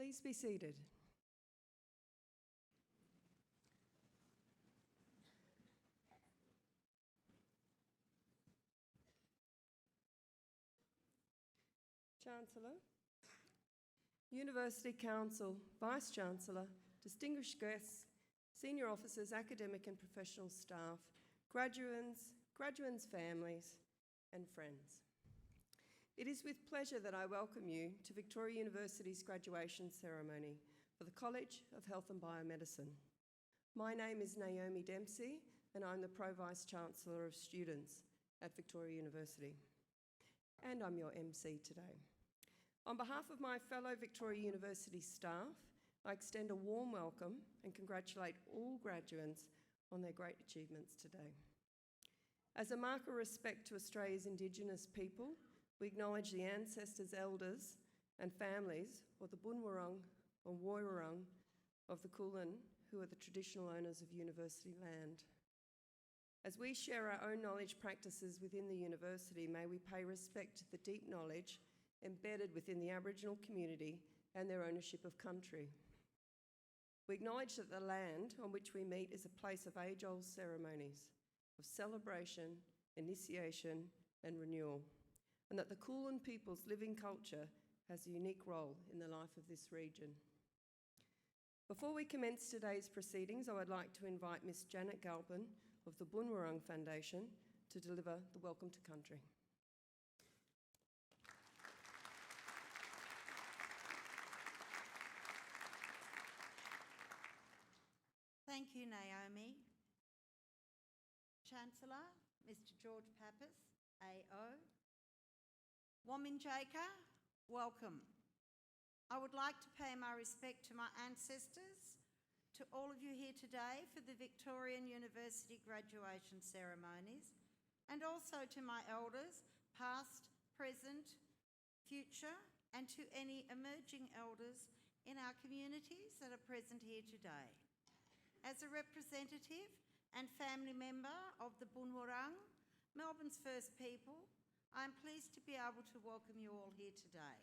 Please be seated. Chancellor, University Council, Vice-Chancellor, distinguished guests, senior officers, academic and professional staff, graduands, families, and friends. It is with pleasure that I welcome you to Victoria University's graduation ceremony for the College of Health and Biomedicine. My name is Naomi Dempsey, and I'm the Pro-Vice-Chancellor of Students at Victoria University. And I'm your MC today. On behalf of my fellow Victoria University staff, I extend a warm welcome and congratulate all graduates on their great achievements today. As a mark of respect to Australia's Indigenous people, we acknowledge the ancestors, elders and families of the Bunwurrung or Woiwurrung of the Kulin, who are the traditional owners of university land. As we share our own knowledge practices within the university, may we pay respect to the deep knowledge embedded within the Aboriginal community and their ownership of country. We acknowledge that the land on which we meet is a place of age-old ceremonies, of celebration, initiation and renewal, and that the Kulin people's living culture has a unique role in the life of this region. Before we commence today's proceedings, I would like to invite Ms. Janet Galpin of the Bunwurrung Foundation to deliver the Welcome to Country. Thank you, Naomi. Chancellor, Mr. George Pappas, AO. Wominjeka, welcome. I would like to pay my respect to my ancestors, to all of you here today for the Victorian University graduation ceremonies, and also to my elders, past, present, future, and to any emerging elders in our communities that are present here today. As a representative and family member of the Bunwurrung, Melbourne's First People, I am pleased to be able to welcome you all here today.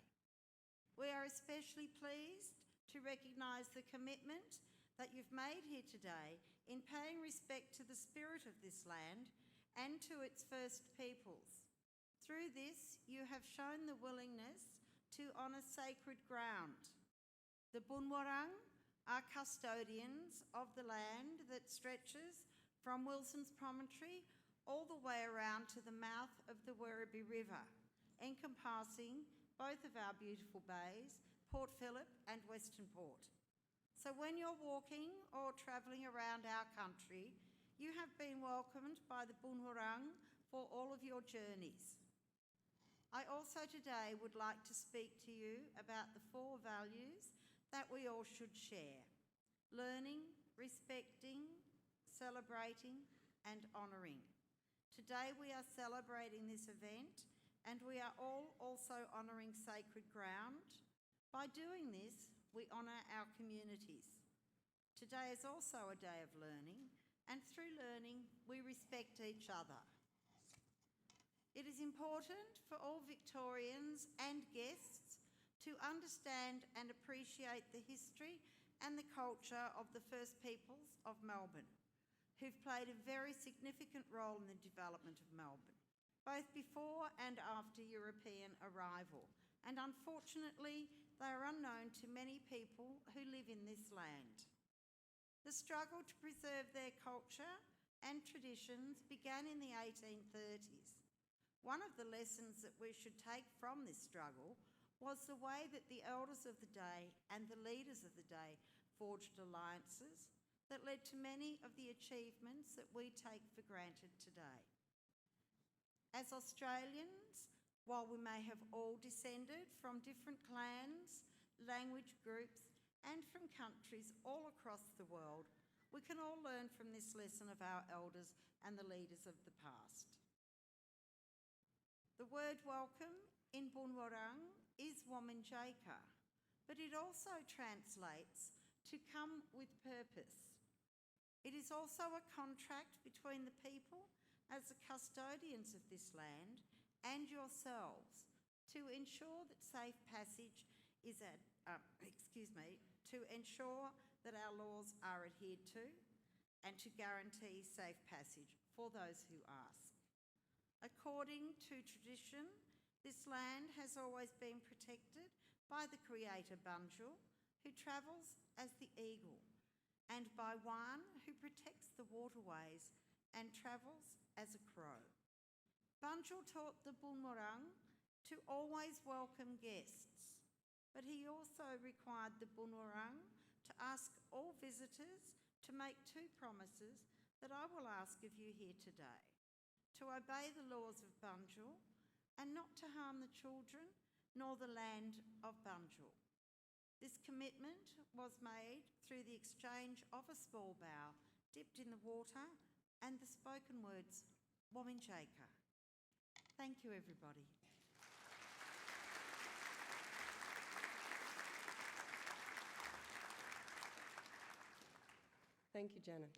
We are especially pleased to recognise the commitment that you've made here today in paying respect to the spirit of this land and to its First Peoples. Through this, you have shown the willingness to honour sacred ground. The Bunwurrung are custodians of the land that stretches from Wilson's Promontory all the way around to the mouth of the Werribee River, encompassing both of our beautiful bays, Port Phillip and Western Port. So when you're walking or travelling around our country, you have been welcomed by the Bunwurrung for all of your journeys. I also today would like to speak to you about the 4 values that we all should share: learning, respecting, celebrating and honouring. Today we are celebrating this event and we are all also honouring sacred ground. By doing this, we honour our communities. Today is also a day of learning, and through learning we respect each other. It is important for all Victorians and guests to understand and appreciate the history and the culture of the First Peoples of Melbourne, who've played a very significant role in the development of Melbourne, both before and after European arrival, and unfortunately they are unknown to many people who live in this land. The struggle to preserve their culture and traditions began in the 1830s. One of the lessons that we should take from this struggle was the way that the elders of the day and the leaders of the day forged alliances that led to many of the achievements that we take for granted today. As Australians, while we may have all descended from different clans, language groups, and from countries all across the world, we can all learn from this lesson of our elders and the leaders of the past. The word welcome in Bunwurrung is Wominjeka, but it also translates to come with purpose. It is also a contract between the people as the custodians of this land and yourselves to ensure that safe passage is to ensure that our laws are adhered to and to guarantee safe passage for those who ask. According to tradition, this land has always been protected by the creator Bunjil, who travels as the eagle, and by one who protects the waterways and travels as a crow. Bunjil taught the Bunwurrung to always welcome guests, but he also required the Bunwurrung to ask all visitors to make two promises that I will ask of you here today: to obey the laws of Bunjil and not to harm the children nor the land of Bunjil. This commitment was made through the exchange of a small bow dipped in the water and the spoken words, Wominjeka. Thank you, everybody. Thank you, Janet.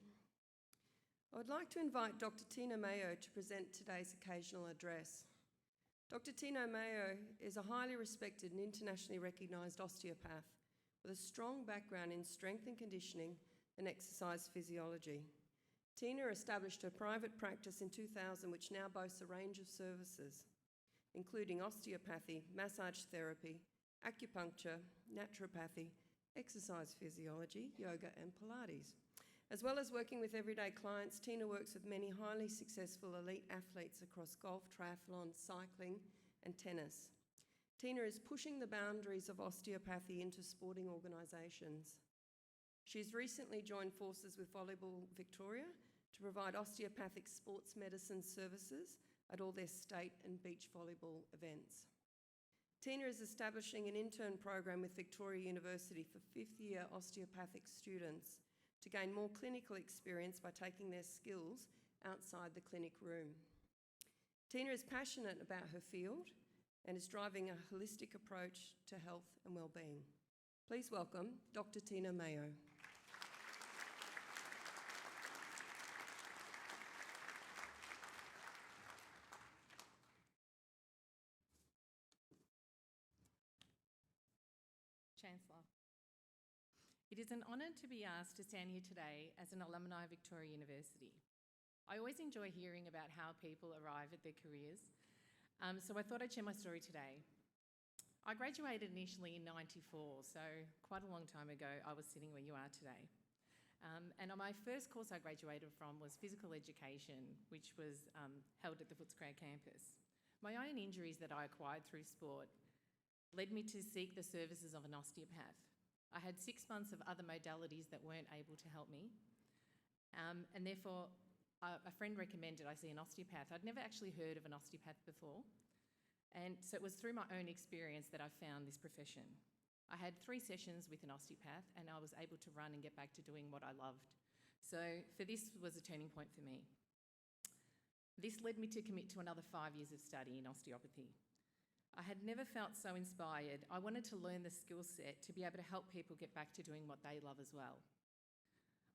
I would like to invite Dr. Tina Mayo to present today's occasional address. Dr. Tina Mayo is a highly respected and internationally recognised osteopath with a strong background in strength and conditioning and exercise physiology. Tina established her private practice in 2000, which now boasts a range of services, including osteopathy, massage therapy, acupuncture, naturopathy, exercise physiology, yoga and Pilates. As well as working with everyday clients, Tina works with many highly successful elite athletes across golf, triathlon, cycling and tennis. Tina is pushing the boundaries of osteopathy into sporting organisations. She's recently joined forces with Volleyball Victoria to provide osteopathic sports medicine services at all their state and beach volleyball events. Tina is establishing an intern program with Victoria University for fifth-year osteopathic students to gain more clinical experience by taking their skills outside the clinic room. Tina is passionate about her field and is driving a holistic approach to health and well-being. Please welcome Dr. Tina Mayo. Chancellor. It is an honour to be asked to stand here today as an alumni of Victoria University. I always enjoy hearing about how people arrive at their careers, so I thought I'd share my story today. I graduated initially in '94, so quite a long time ago. I was sitting where you are today. And my first course I graduated from was physical education, which was held at the Footscray campus. My own injuries that I acquired through sport led me to seek the services of an osteopath. I had 6 months of other modalities that weren't able to help me, and therefore a friend recommended I see an osteopath. I'd never actually heard of an osteopath before, and so it was through my own experience that I found this profession. I had 3 sessions with an osteopath and I was able to run and get back to doing what I loved. So this was a turning point for me. This led me to commit to another 5 years of study in osteopathy. I had never felt so inspired. I wanted to learn the skill set to be able to help people get back to doing what they love as well.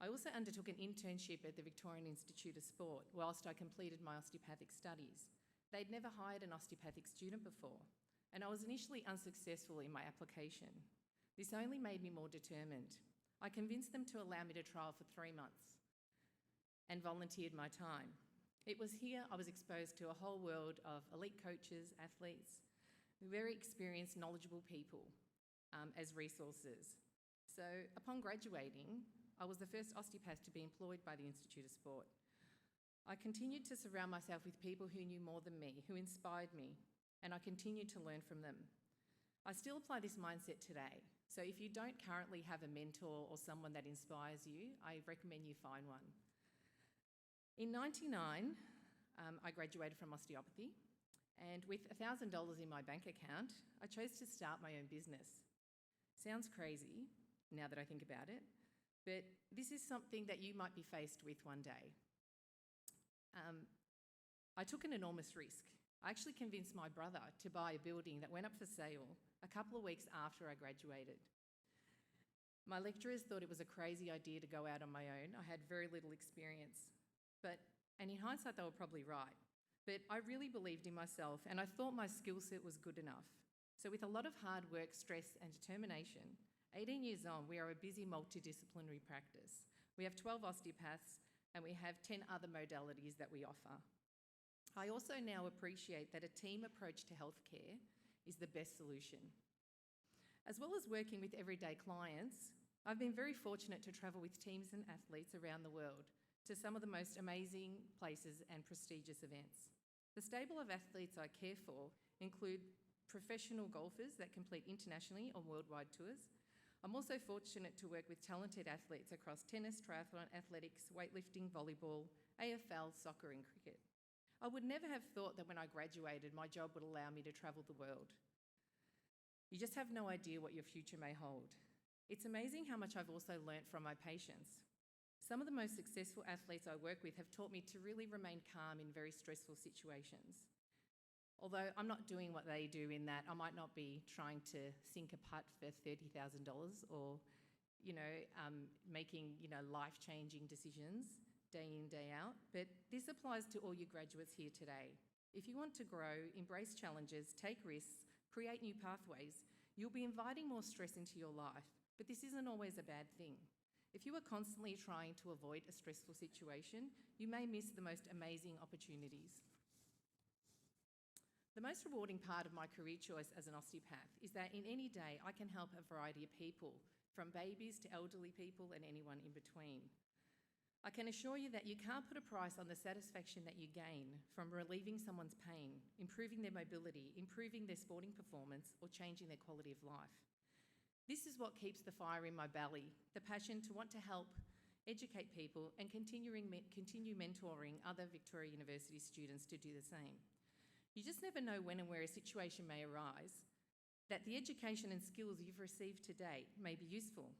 I also undertook an internship at the Victorian Institute of Sport whilst I completed my osteopathic studies. They'd never hired an osteopathic student before, and I was initially unsuccessful in my application. This only made me more determined. I convinced them to allow me to trial for 3 months and volunteered my time. It was here I was exposed to a whole world of elite coaches, athletes, very experienced, knowledgeable people as resources. So upon graduating, I was the first osteopath to be employed by the Institute of Sport. I continued to surround myself with people who knew more than me, who inspired me, and I continued to learn from them. I still apply this mindset today. So if you don't currently have a mentor or someone that inspires you, I recommend you find one. In '99, I graduated from osteopathy. And with $1,000 in my bank account, I chose to start my own business. Sounds crazy now that I think about it, but this is something that you might be faced with one day. I took an enormous risk. I actually convinced my brother to buy a building that went up for sale a couple of weeks after I graduated. My lecturers thought it was a crazy idea to go out on my own. I had very little experience, and in hindsight, they were probably right. But I really believed in myself and I thought my skill set was good enough. So with a lot of hard work, stress and determination, 18 years on, we are a busy multidisciplinary practice. We have 12 osteopaths and we have 10 other modalities that we offer. I also now appreciate that a team approach to healthcare is the best solution. As well as working with everyday clients, I've been very fortunate to travel with teams and athletes around the world to some of the most amazing places and prestigious events. The stable of athletes I care for include professional golfers that complete internationally on worldwide tours. I'm also fortunate to work with talented athletes across tennis, triathlon, athletics, weightlifting, volleyball, AFL, soccer and cricket. I would never have thought that when I graduated, my job would allow me to travel the world. You just have no idea what your future may hold. It's amazing how much I've also learnt from my patients. Some of the most successful athletes I work with have taught me to really remain calm in very stressful situations. Although I'm not doing what they do in that I might not be trying to sink a putt for $30,000 or, making, life-changing decisions day in, day out. But this applies to all you graduates here today. If you want to grow, embrace challenges, take risks, create new pathways, you'll be inviting more stress into your life. But this isn't always a bad thing. If you are constantly trying to avoid a stressful situation, you may miss the most amazing opportunities. The most rewarding part of my career choice as an osteopath is that in any day I can help a variety of people, from babies to elderly people and anyone in between. I can assure you that you can't put a price on the satisfaction that you gain from relieving someone's pain, improving their mobility, improving their sporting performance, or changing their quality of life. This is what keeps the fire in my belly, the passion to want to help educate people and continue mentoring other Victoria University students to do the same. You just never know when and where a situation may arise that the education and skills you've received to date may be useful.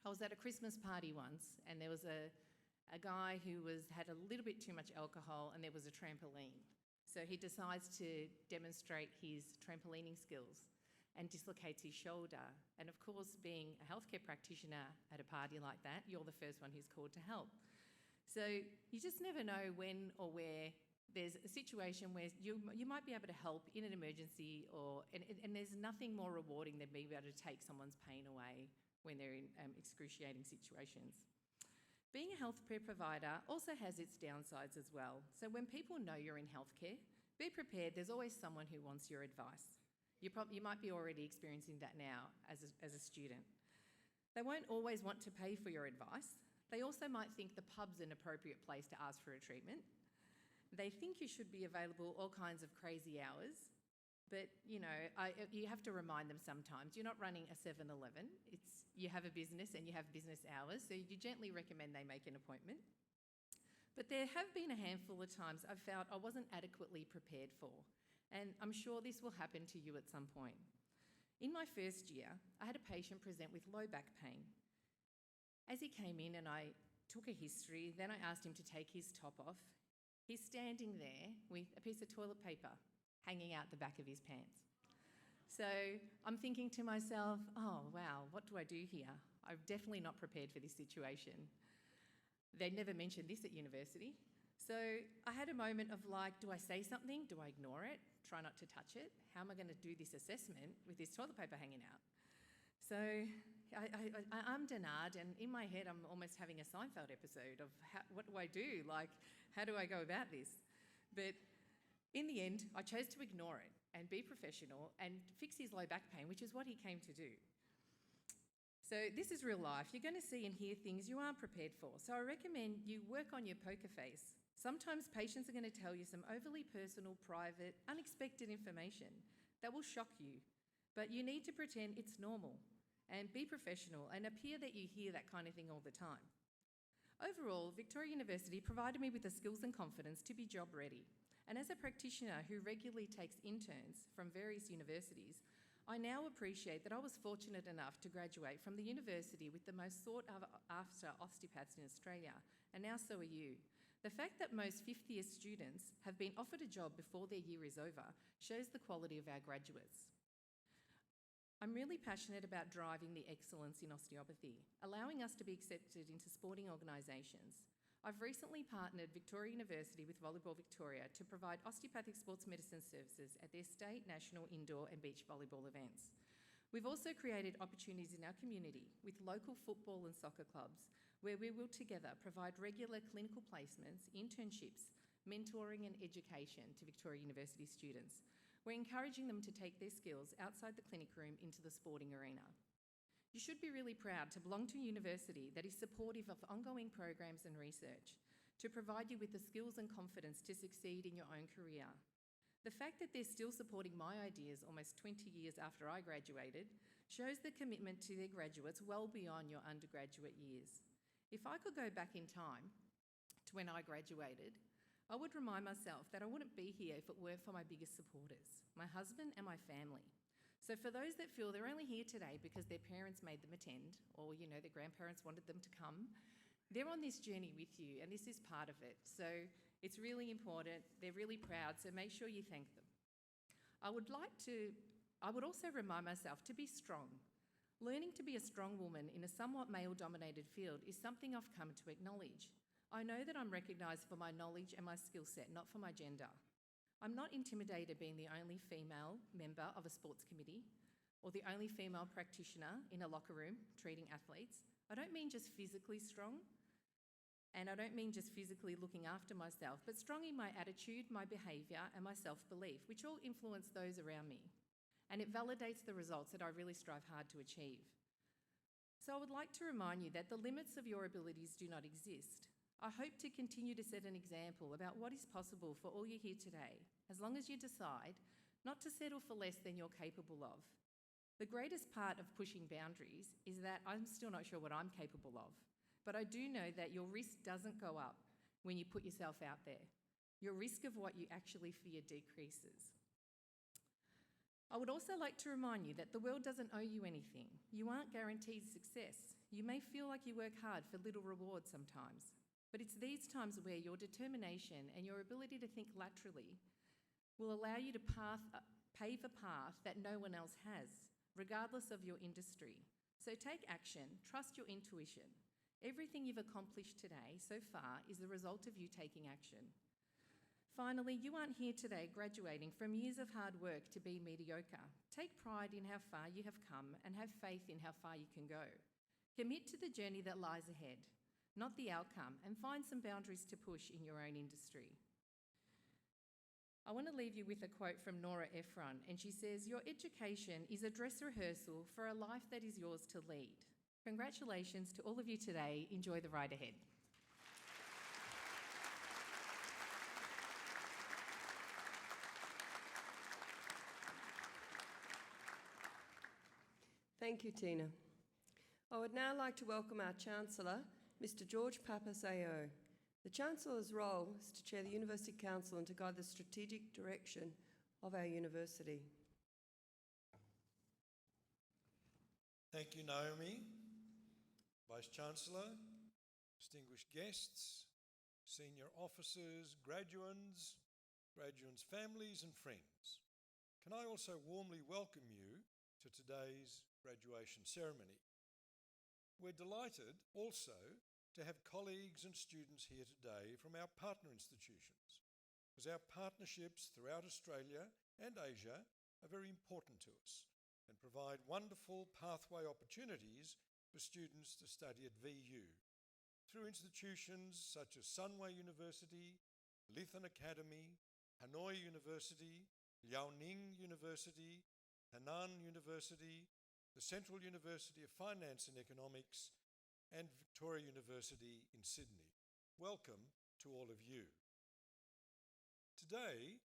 I was at a Christmas party once and there was a guy who had a little bit too much alcohol and there was a trampoline. So he decides to demonstrate his trampolining skills and dislocates his shoulder. And of course, being a healthcare practitioner at a party like that, you're the first one who's called to help. So you just never know when or where there's a situation where you might be able to help in an emergency, and there's nothing more rewarding than being able to take someone's pain away when they're in excruciating situations. Being a healthcare provider also has its downsides as well. So when people know you're in healthcare, be prepared, there's always someone who wants your advice. You might be already experiencing that now as a student. They won't always want to pay for your advice. They also might think the pub's an appropriate place to ask for a treatment. They think you should be available all kinds of crazy hours, but you have to remind them sometimes. You're not running a 7-Eleven. You have a business and you have business hours, so you gently recommend they make an appointment. But there have been a handful of times I've felt I wasn't adequately prepared for. And I'm sure this will happen to you at some point. In my first year, I had a patient present with low back pain. As he came in and I took a history, then I asked him to take his top off. He's standing there with a piece of toilet paper hanging out the back of his pants. So I'm thinking to myself, oh wow, what do I do here? I'm definitely not prepared for this situation. They never mentioned this at university. So I had a moment of like, do I say something? Do I ignore it? Try not to touch it? How am I going to do this assessment with this toilet paper hanging out? So I'm Denard, and in my head I'm almost having a Seinfeld episode of what do I do? Like, how do I go about this? But in the end, I chose to ignore it and be professional and fix his low back pain, which is what he came to do. So this is real life. You're going to see and hear things you aren't prepared for. So I recommend you work on your poker face. Sometimes patients are going to tell you some overly personal, private, unexpected information that will shock you. But you need to pretend it's normal and be professional and appear that you hear that kind of thing all the time. Overall, Victoria University provided me with the skills and confidence to be job ready. And as a practitioner who regularly takes interns from various universities, I now appreciate that I was fortunate enough to graduate from the university with the most sought after osteopaths in Australia, and now so are you. The fact that most fifth-year students have been offered a job before their year is over shows the quality of our graduates. I'm really passionate about driving the excellence in osteopathy, allowing us to be accepted into sporting organisations. I've recently partnered Victoria University with Volleyball Victoria to provide osteopathic sports medicine services at their state, national, indoor and beach volleyball events. We've also created opportunities in our community with local football and soccer clubs where we will together provide regular clinical placements, internships, mentoring and education to Victoria University students. We're encouraging them to take their skills outside the clinic room into the sporting arena. You should be really proud to belong to a university that is supportive of ongoing programs and research to provide you with the skills and confidence to succeed in your own career. The fact that they're still supporting my ideas almost 20 years after I graduated shows the commitment to their graduates well beyond your undergraduate years. If I could go back in time to when I graduated, I would remind myself that I wouldn't be here if it weren't for my biggest supporters, my husband and my family. So for those that feel they're only here today because their parents made them attend, or their grandparents wanted them to come, they're on this journey with you and this is part of it. So it's really important, they're really proud, so make sure you thank them. I would also remind myself to be strong. Learning to be a strong woman in a somewhat male-dominated field is something I've come to acknowledge. I know that I'm recognised for my knowledge and my skill set, not for my gender. I'm not intimidated being the only female member of a sports committee or the only female practitioner in a locker room treating athletes. I don't mean just physically strong, and I don't mean just physically looking after myself, but strong in my attitude, my behaviour and my self-belief, which all influence those around me. And it validates the results that I really strive hard to achieve. So I would like to remind you that the limits of your abilities do not exist. I hope to continue to set an example about what is possible for all you here today, as long as you decide not to settle for less than you're capable of. The greatest part of pushing boundaries is that I'm still not sure what I'm capable of, but I do know that your risk doesn't go up when you put yourself out there. Your risk of what you actually fear decreases. I would also like to remind you that the world doesn't owe you anything. You aren't guaranteed success. You may feel like you work hard for little reward sometimes. But it's these times where your determination and your ability to think laterally will allow you to pave a path that no one else has, regardless of your industry. So take action, trust your intuition. Everything you've accomplished today so far is the result of you taking action. Finally, you aren't here today graduating from years of hard work to be mediocre. Take pride in how far you have come and have faith in how far you can go. Commit to the journey that lies ahead, not the outcome, and find some boundaries to push in your own industry. I want to leave you with a quote from Nora Ephron, and she says, "Your education is a dress rehearsal for a life that is yours to lead." Congratulations to all of you today. Enjoy the ride ahead. Thank you, Tina. I would now like to welcome our Chancellor, Mr. George Pappas AO. The Chancellor's role is to chair the University Council and to guide the strategic direction of our university. Thank you, Naomi. Vice-Chancellor, distinguished guests, senior officers, graduands, families and friends. Can I also warmly welcome you to today's graduation ceremony. We're delighted also to have colleagues and students here today from our partner institutions, as our partnerships throughout Australia and Asia are very important to us and provide wonderful pathway opportunities for students to study at VU through institutions such as Sunway University, Lithan Academy, Hanoi University, Liaoning University, Henan University, the Central University of Finance and Economics, and Victoria University in Sydney. Welcome to all of you. Today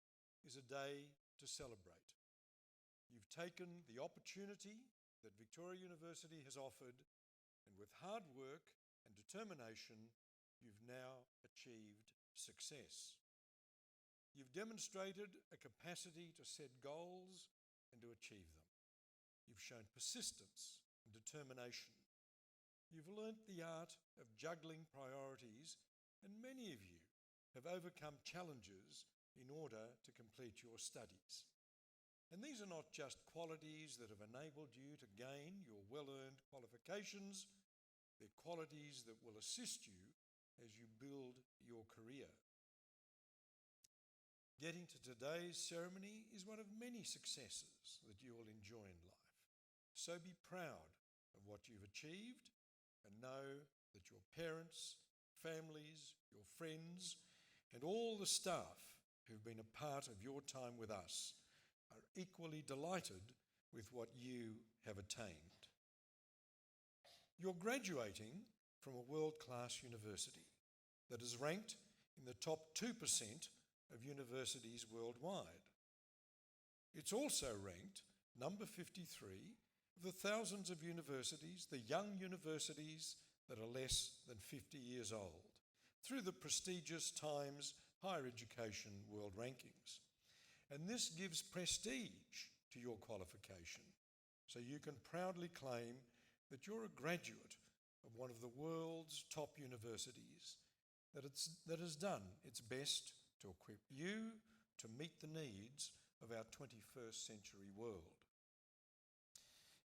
is a day to celebrate. You've taken the opportunity that Victoria University has offered, and with hard work and determination, you've now achieved success. You've demonstrated a capacity to set goals and to achieve them. You've shown persistence and determination. You've learnt the art of juggling priorities, and many of you have overcome challenges in order to complete your studies. And these are not just qualities that have enabled you to gain your well-earned qualifications, they're qualities that will assist you as you build your career. Getting to today's ceremony is one of many successes that you will enjoy in life. So be proud of what you've achieved and know that your parents, families, your friends, and all the staff who've been a part of your time with us are equally delighted with what you have attained. You're graduating from a world-class university that is ranked in the top 2% of universities worldwide. It's also ranked number 53 of the thousands of universities, the young universities that are less than 50 years old, through the prestigious Times Higher Education World Rankings. And this gives prestige to your qualification, so you can proudly claim that you're a graduate of one of the world's top universities that has done its best to equip you to meet the needs of our 21st century world.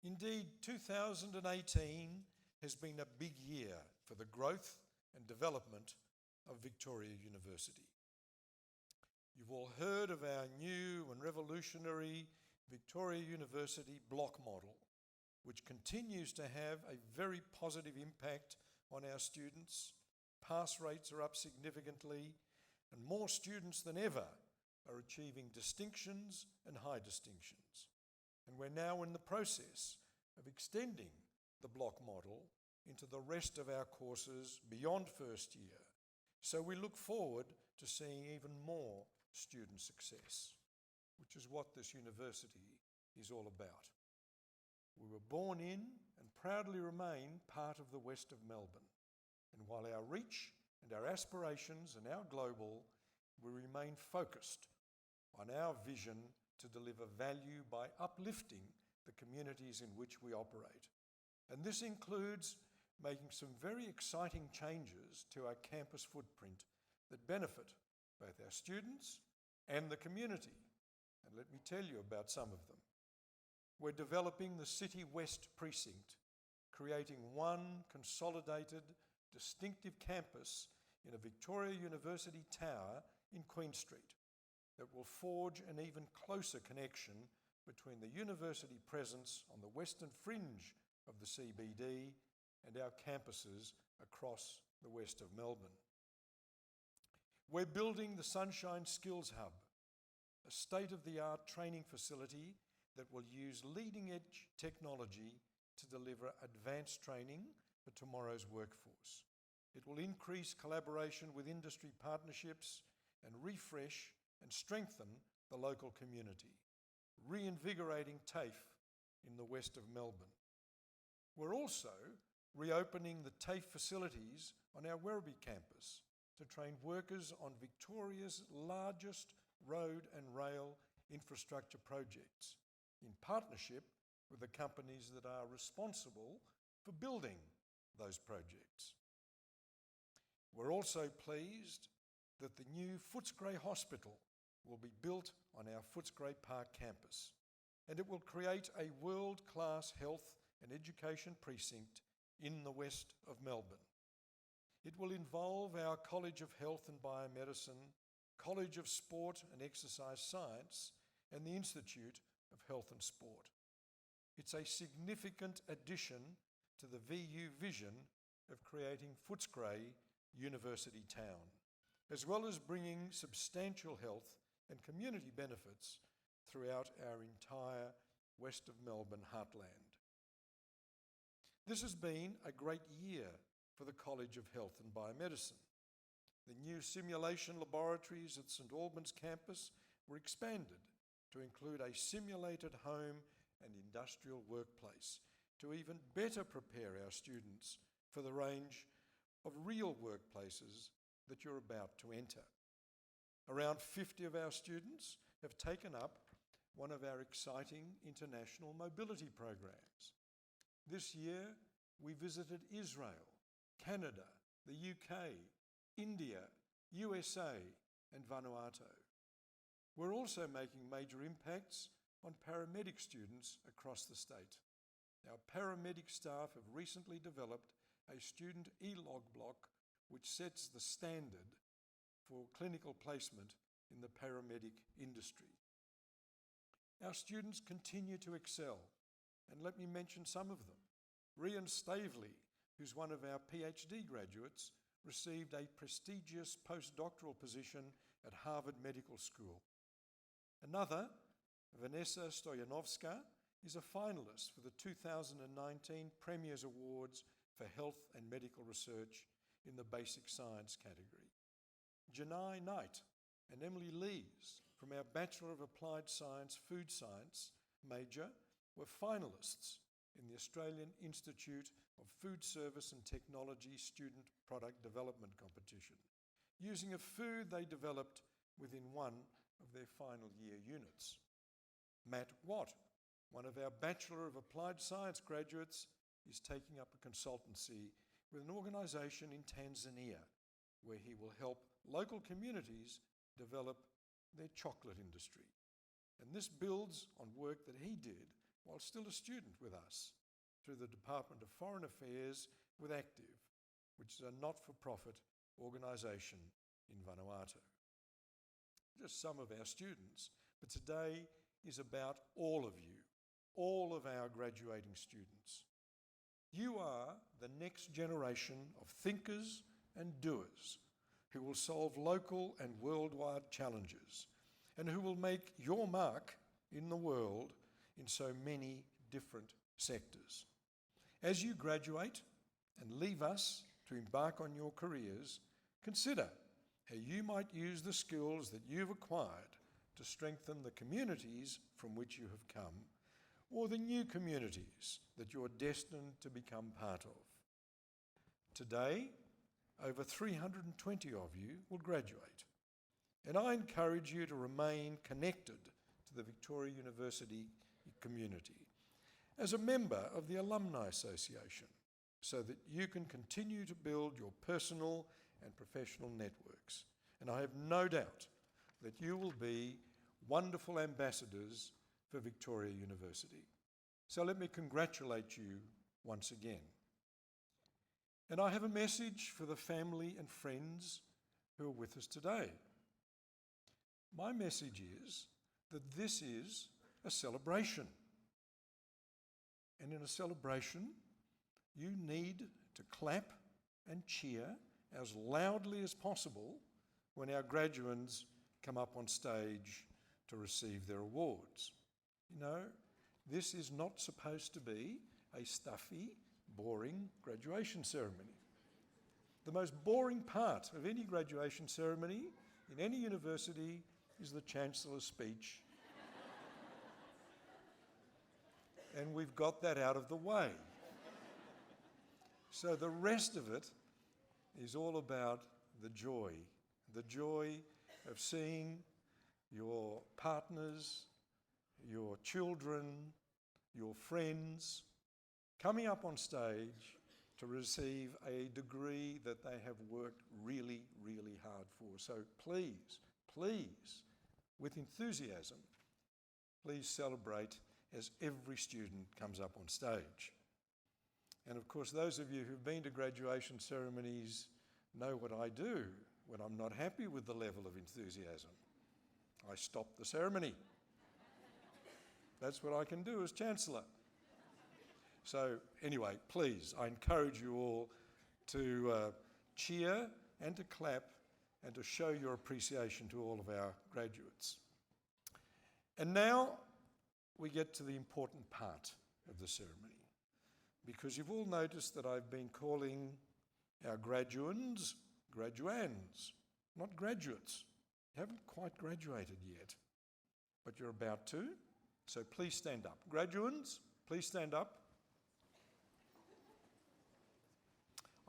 Indeed, 2018 has been a big year for the growth and development of Victoria University. You've all heard of our new and revolutionary Victoria University block model, which continues to have a very positive impact on our students. Pass rates are up significantly, and more students than ever are achieving distinctions and high distinctions. And we're now in the process of extending the block model into the rest of our courses beyond first year. So we look forward to seeing even more student success, which is what this university is all about. We were born in and proudly remain part of the west of Melbourne. And while our reach and our aspirations are now global, we remain focused on our vision to deliver value by uplifting the communities in which we operate. And this includes making some very exciting changes to our campus footprint that benefit both our students and the community. And let me tell you about some of them. We're developing the City West Precinct, creating one consolidated, distinctive campus in a Victoria University tower in Queen Street that will forge an even closer connection between the university presence on the western fringe of the CBD and our campuses across the west of Melbourne. We're building the Sunshine Skills Hub, a state-of-the-art training facility that will use leading-edge technology to deliver advanced training for tomorrow's workforce. It will increase collaboration with industry partnerships and refresh and strengthen the local community, reinvigorating TAFE in the west of Melbourne. We're also reopening the TAFE facilities on our Werribee campus to train workers on Victoria's largest road and rail infrastructure projects in partnership with the companies that are responsible for building those projects. We're also pleased that the new Footscray Hospital will be built on our Footscray Park campus, and it will create a world-class health and education precinct in the west of Melbourne. It will involve our College of Health and Biomedicine, College of Sport and Exercise Science, and the Institute of Health and Sport. It's a significant addition to the VU vision of creating Footscray University Town, as well as bringing substantial health and community benefits throughout our entire west of Melbourne heartland. This has been a great year for the College of Health and Biomedicine. The new simulation laboratories at St Albans campus were expanded to include a simulated home and industrial workplace to even better prepare our students for the range of real workplaces that you're about to enter. Around 50 of our students have taken up one of our exciting international mobility programs. This year, we visited Israel, Canada, the UK, India, USA, and Vanuatu. We're also making major impacts on paramedic students across the state. Our paramedic staff have recently developed a student e-log block which sets the standard for clinical placement in the paramedic industry. Our students continue to excel, and let me mention some of them. Rian Stavely, who's one of our PhD graduates, received a prestigious postdoctoral position at Harvard Medical School. Another, Vanessa Stoyanovska, is a finalist for the 2019 Premier's Awards for Health and Medical Research in the Basic Science category. Janai Knight and Emily Lees from our Bachelor of Applied Science Food Science major were finalists in the Australian Institute of Food Service and Technology Student Product Development Competition, using a food they developed within one of their final year units. Matt Watt, one of our Bachelor of Applied Science graduates, is taking up a consultancy with an organisation in Tanzania where he will help local communities develop their chocolate industry. And this builds on work that he did while still a student with us through the Department of Foreign Affairs with Active, which is a not-for-profit organisation in Vanuatu. Just some of our students, but today is about all of you, all of our graduating students. You are the next generation of thinkers and doers who will solve local and worldwide challenges and who will make your mark in the world in so many different sectors. As you graduate and leave us to embark on your careers, consider how you might use the skills that you've acquired to strengthen the communities from which you have come, or the new communities that you're destined to become part of. Today, over 320 of you will graduate, and I encourage you to remain connected to the Victoria University community as a member of the Alumni Association so that you can continue to build your personal and professional networks. And I have no doubt that you will be wonderful ambassadors for Victoria University. So let me congratulate you once again. And I have a message for the family and friends who are with us today. My message is that this is a celebration. And in a celebration, you need to clap and cheer as loudly as possible when our graduates come up on stage to receive their awards. You know, this is not supposed to be a stuffy, boring graduation ceremony. The most boring part of any graduation ceremony in any university is the Chancellor's speech. And we've got that out of the way. So the rest of it is all about the joy of seeing your partners, your children, your friends coming up on stage to receive a degree that they have worked really, really hard for. So please, with enthusiasm, please celebrate as every student comes up on stage. And of course, those of you who've been to graduation ceremonies know what I do when I'm not happy with the level of enthusiasm. I stop the ceremony. That's what I can do as Chancellor. So anyway, please, I encourage you all to cheer and to clap and to show your appreciation to all of our graduates. And now we get to the important part of the ceremony, because you've all noticed that I've been calling our graduands graduands, not graduates. You haven't quite graduated yet, but you're about to, so please stand up. Graduands, please stand up.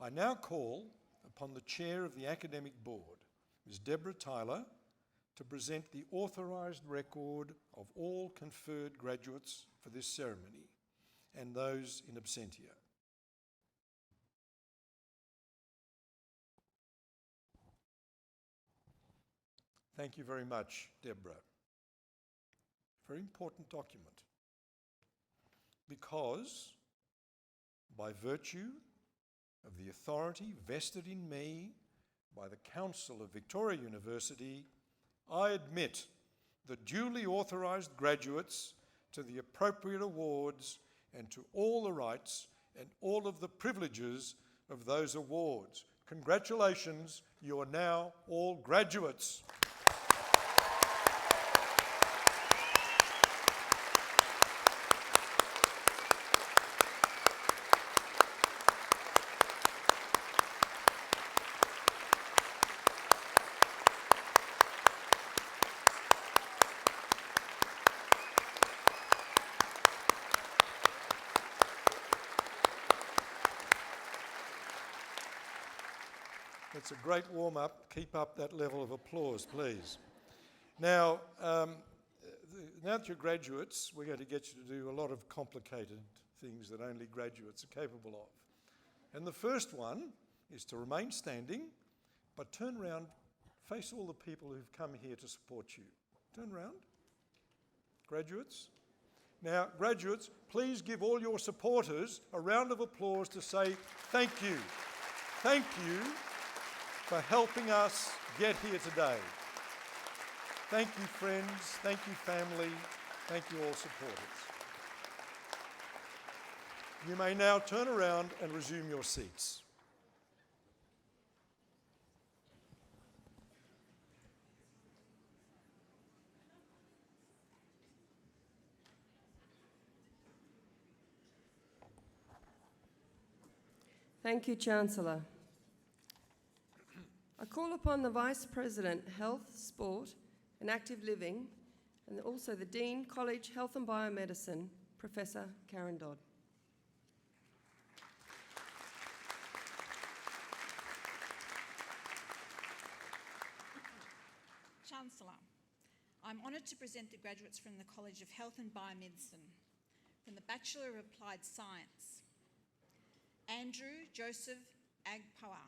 I now call upon the Chair of the Academic Board, Ms. Deborah Tyler, to present the authorised record of all conferred graduates for this ceremony and those in absentia. Thank you very much, Deborah. Very important document, because by virtue of the authority vested in me by the Council of Victoria University, I admit the duly authorised graduates to the appropriate awards and to all the rights and all of the privileges of those awards. Congratulations, you are now all graduates. It's a great warm-up. Keep up that level of applause, please. Now, now that you're graduates, we're going to get you to do a lot of complicated things that only graduates are capable of. And the first one is to remain standing, but turn around, face all the people who've come here to support you. Turn around. Graduates. Now, graduates, please give all your supporters a round of applause to say thank you. Thank you for helping us get here today. Thank you, friends. Thank you, family. Thank you, all supporters. You may now turn around and resume your seats. Thank you, Chancellor. I call upon the Vice President, Health, Sport and Active Living, and also the Dean, College, Health and Biomedicine, Professor Karen Dodd. Chancellor, I'm honoured to present the graduates from the College of Health and Biomedicine, from the Bachelor of Applied Science, Andrew Joseph Agpawa.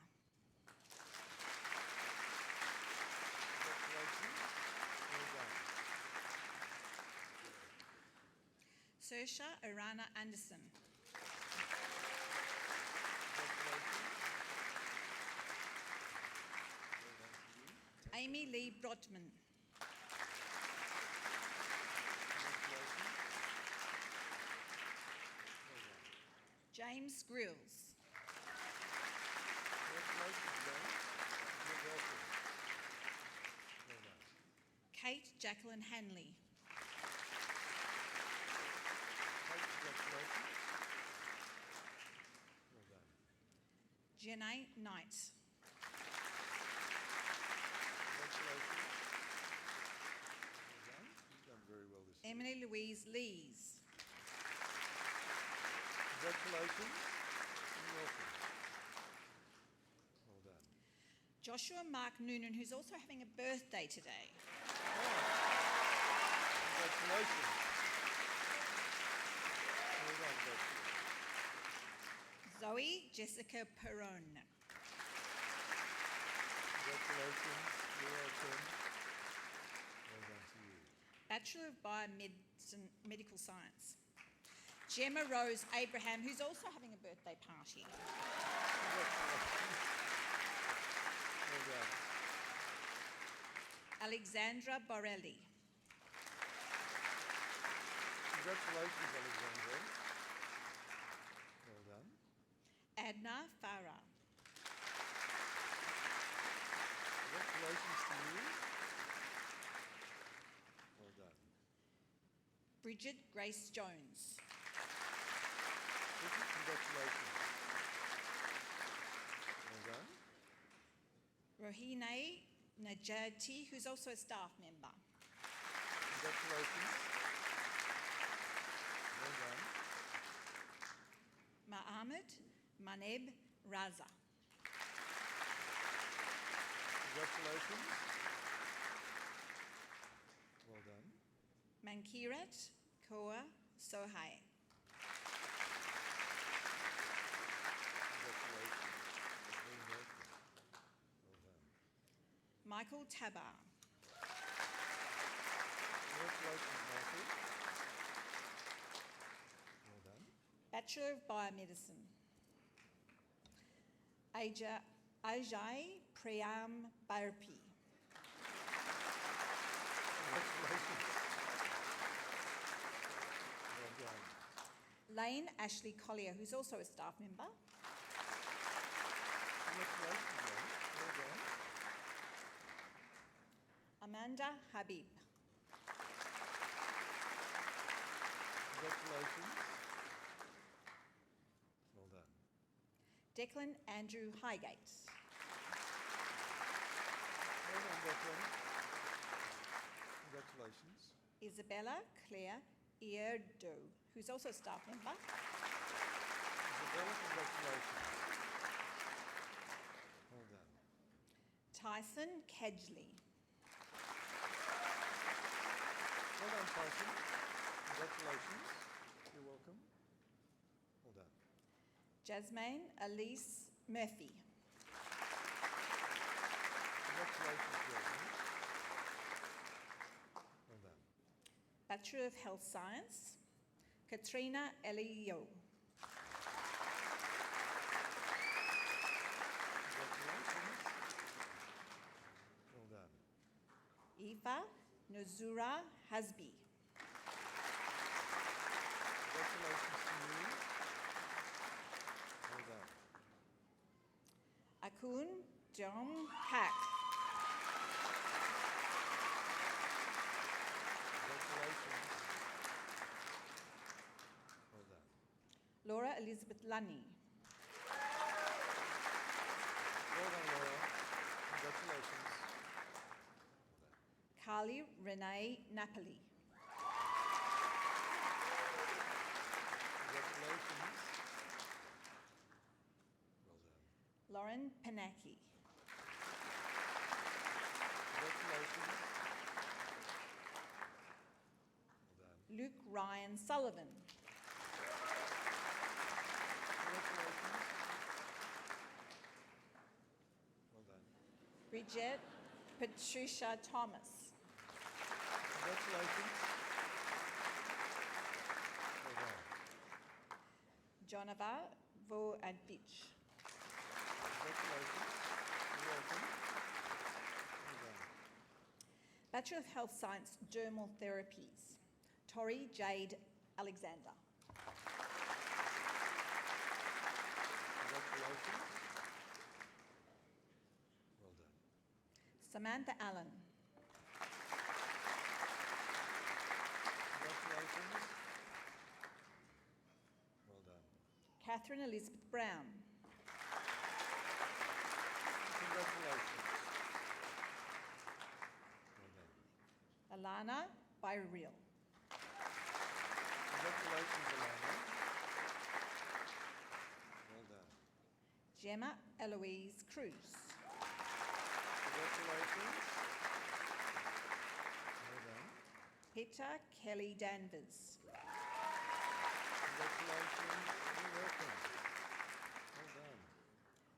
Saoirse Irana Anderson. Amy Lee Brotman. James Grills. Kate Jacqueline Hanley. Jenna Knight. Emily Louise Lees. Congratulations and welcome. Well done. Joshua Mark Noonan, who's also having a birthday today. Congratulations. Well done, Joshua. Zoe Jessica Perron. Congratulations. You're welcome. Well done to you. Bachelor of Biomedicine, Medical Science. Gemma Rose Abraham, who's also having a birthday party. Congratulations. Well done. Alexandra Borelli. Congratulations, Alexandra. Well done. Adna Farah. Congratulations to you. Well done. Bridget Grace Jones. Bridget, congratulations. Well done. Rohine Najati, who's also a staff member. Congratulations. Well done. Ma'amed Maneb Raza. Congratulations. Well done. Mankirat Koa Sohai. Congratulations. Very welcome. Well done. Michael Tabar. Congratulations, Michael. Well done. Bachelor of Biomedicine. Ajay Priyam Barpi. Congratulations. Well done. Lane Ashley Collier, who's also a staff member. Congratulations, Lane. Well done. Amanda Habib. Congratulations. Well done. Declan Andrew Highgate. Well done, Declan. Congratulations. Isabella Claire Ierdo, who's also a staff member. Isabella, congratulations. Well done. Tyson Kedgley. Well done, Tyson. Congratulations. You're welcome. Well done. Jasmine Elise Murphy. Congratulations, Jasmine. Well done. Bachelor of Health Science, Katrina Elio. Congratulations. Well done. Eva Nozura Hasbi. Congratulations to you. Well done. Akun Jom Kak. Congratulations. Well done. Laura Elizabeth Lunny. Well done, Laura. Congratulations. Carly Renee Napoli. Congratulations. Well done. Lauren Panaki. Congratulations. Well done. Luke Ryan Sullivan. Congratulations. Well done. Bridget Patricia Thomas. Congratulations. Well done. Jonava Vo Adbich. Congratulations. You're welcome. Well done. Bachelor of Health Science Dermal Therapies, Tori Jade Alexander. Congratulations. Well done. Samantha Allen. Congratulations. Well done. Catherine Elizabeth Brown. Congratulations. Well done. Alana Byreel. Congratulations, Alana. Well done. Gemma Eloise Cruz. Congratulations. Well done. Peter Kelly Danvers. Congratulations. You're welcome. Well done.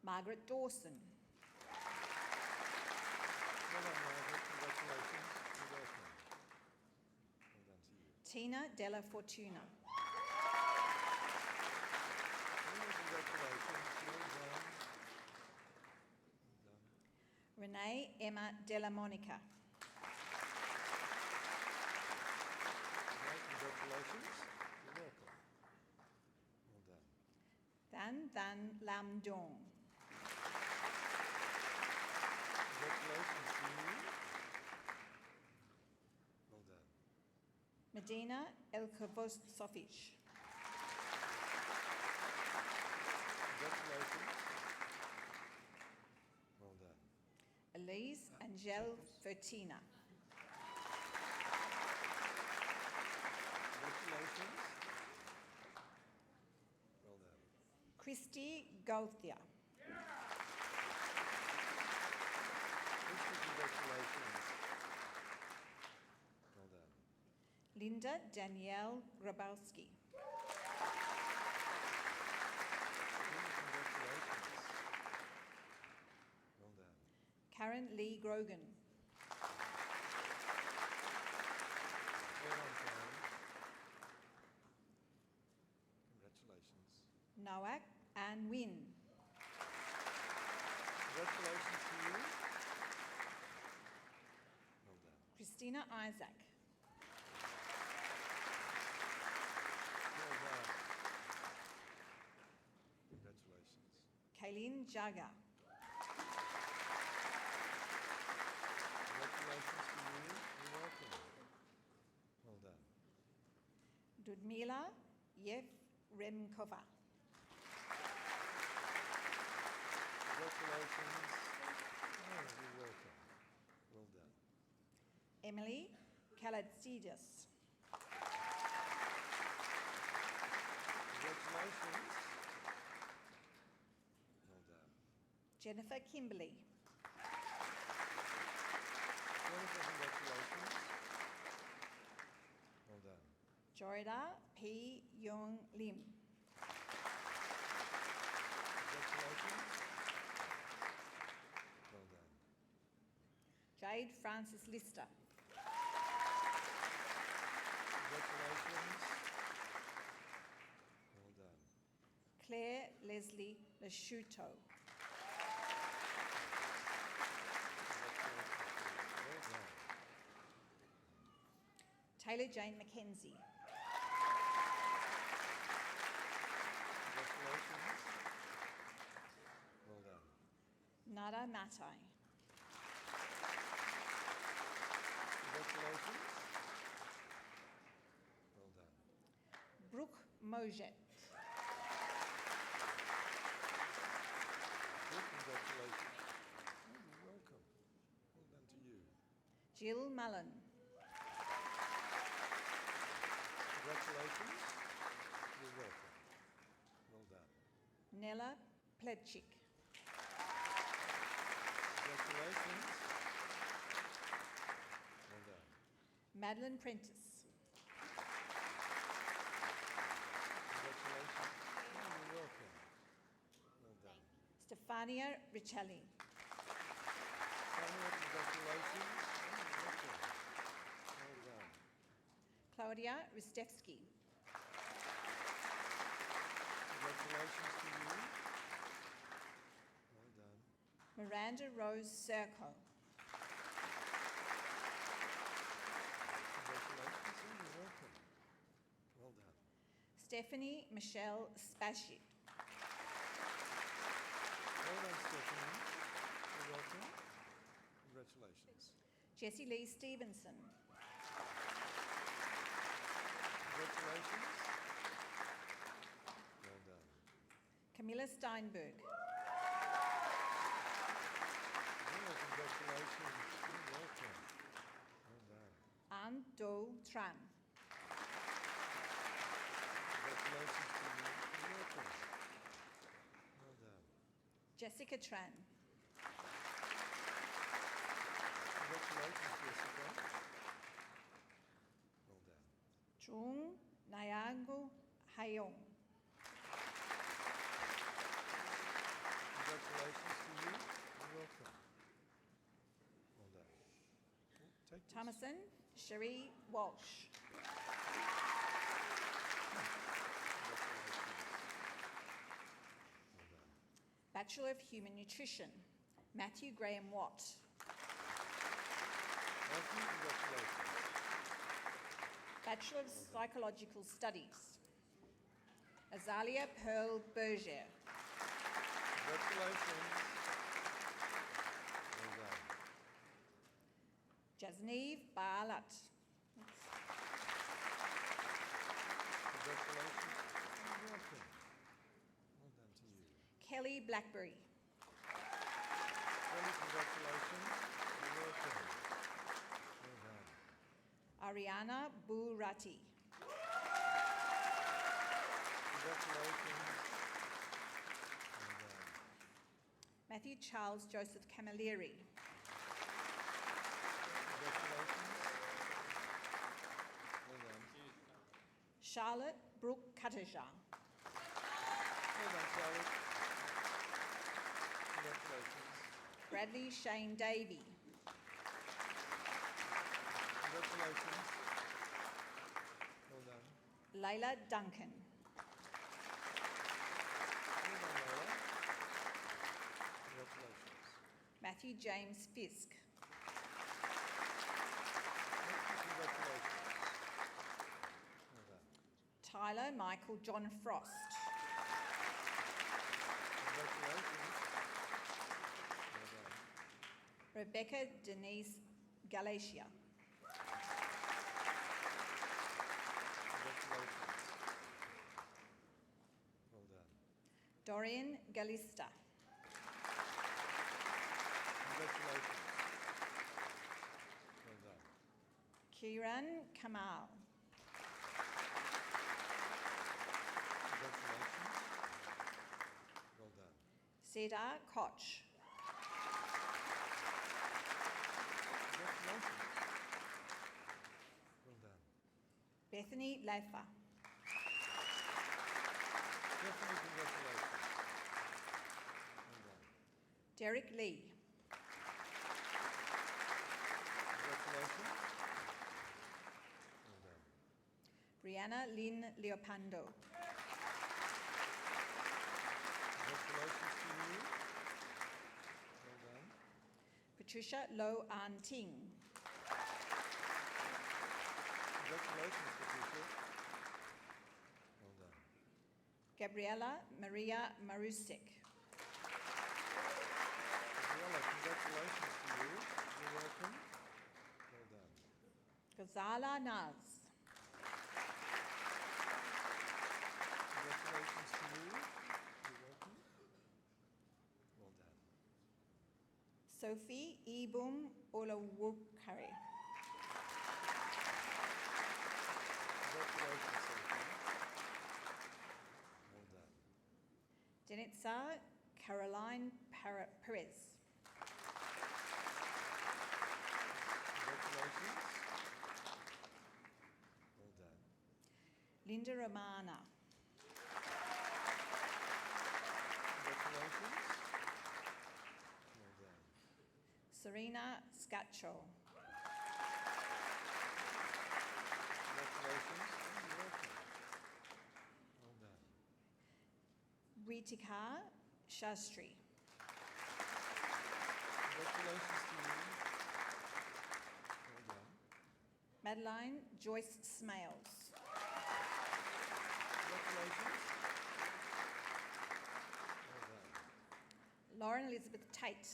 Margaret Dawson. Well done, Margaret. Congratulations. You're welcome. Well done to you. Tina Della Fortuna. Congratulations. Well done. Well done. Renee Emma Della Monica. Right, congratulations. You're welcome. Well done. Than Than Lam Dong. Congratulations to you. Well done. Medina Elkovosovich. Congratulations. Well done. Elise Angel Fertina. Congratulations. Well done. Christy Gauthia. Christy, congratulations. Well done. Linda Danielle Grabowski. Congratulations. Well done. Karen Lee Grogan. Well done, Karen. Congratulations. Noak Ann Wynne. Congratulations to you. Well done. Christina Isaac. Well done. Congratulations. Kayleen Jaga. Congratulations to you. You're welcome. Well done. Dudmila Yefremkova. Congratulations. Oh, you're welcome. Well done. Emily Kalatsides. Congratulations. Well done. Jennifer Kimberley. Jennifer, congratulations. Well done. Jorida P. Young Lim. Congratulations. Well done. Jade Francis Lister. Congratulations. Well done. Claire Leslie Lasciuto. Congratulations. Well done. Taylor Jane Mackenzie. Congratulations. Well done. Nada Matai. Congratulations. Well done. Brooke Mojet. Good, congratulations. Oh, you're welcome. Well done to you. Jill Mullen. Congratulations. You're welcome. Well done. Nella Pledchik. Congratulations. Well done. Madeline Prentice. Congratulations. Oh, you're welcome. Well done. Stefania Richelli. Samuel, congratulations. Oh, you're welcome. Well done. Claudia Ristevsky. Congratulations to you. Well done. Miranda Rose Serco. Congratulations. Oh, you're welcome. Well done. Stephanie Michelle Spashit. Well done, Stephanie. You're welcome. Congratulations. Jessie Lee Stevenson. Congratulations. Well done. Camilla Steinberg. Oh, congratulations. You're welcome. Well done. Ann Do Tran. Congratulations to you. You're welcome. Well done. Jessica Tran. Congratulations, Jessica. Well done. Chung Nyango Hayong. Congratulations to you. You're welcome. Well done. Cool. Take this. Thomason Cherie Walsh. Congratulations. Well done. Bachelor of Human Nutrition, Matthew Graham Watt. Matthew, congratulations. Bachelor of Psychological Studies, Azalia Pearl Berger. Congratulations. Well done. Jasneev Baalat. Congratulations. You're welcome. Well done to you. Kelly Blackberry. Kelly, congratulations. You're welcome. Well done. Ariana Burati. Congratulations. Well done. Matthew Charles Joseph Camilleri. Congratulations. Well done. Charlotte Brooke Cuttajar. Well done, Charlotte. Congratulations. Bradley Shane Davey. Congratulations. Well done. Layla Duncan. Well done, Lola. Congratulations. Matthew James Fisk. Congratulations. Well done. Tyler Michael John Frost. Congratulations. Well done. Rebecca Denise Galatia. Congratulations. Well done. Dorian Galista. Congratulations. Well done. Kiran Kamal. Congratulations. Well done. Cedar Koch. Congratulations. Well done. Bethany Laffer. Definitely congratulations. Well done. Derek Lee. Congratulations. Well done. Brianna Lynn Leopando. Congratulations to you. Well done. Patricia Lo An Ting. Congratulations, Patricia. Well done. Gabriella Maria Marusek. Gabriella, congratulations to you. You're welcome. Well done. Ghazala Naz. Congratulations to you. You're welcome. Well done. Sophie Ibum Olawukare. Congratulations, Sophie. Well done. Denitza Caroline Perez. Congratulations. Well done. Linda Romana. Congratulations. Well done. Serena Scaccio. Congratulations. You're welcome. Well done. Ritika Shastri. Congratulations to you. Well done. Madeline Joyce Smales. Congratulations. Well done. Lauren Elizabeth Tate.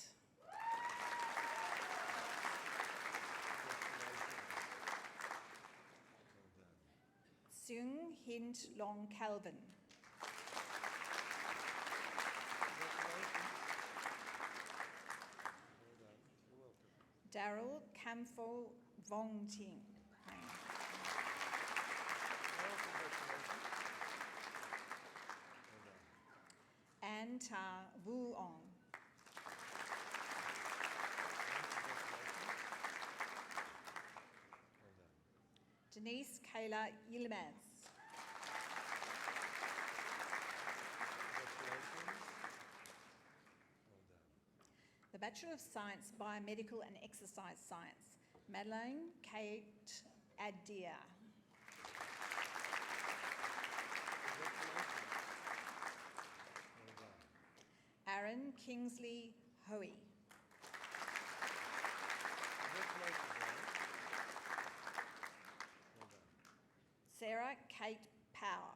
Congratulations. Well done. Seung Hint Long Calvin. Congratulations. Well done. You're welcome. Daryl Camfo Vong Ting. Well, congratulations. Well done. Ann Ta Wu Ong. Well done. Denise Kayla Yilmaz. Congratulations. Well done. The Bachelor of Science, Biomedical and Exercise Science, Madeleine Kate Adia. Congratulations. Well done. Aaron Kingsley Hoey. Congratulations, Aaron. Well done. Sarah Kate Power.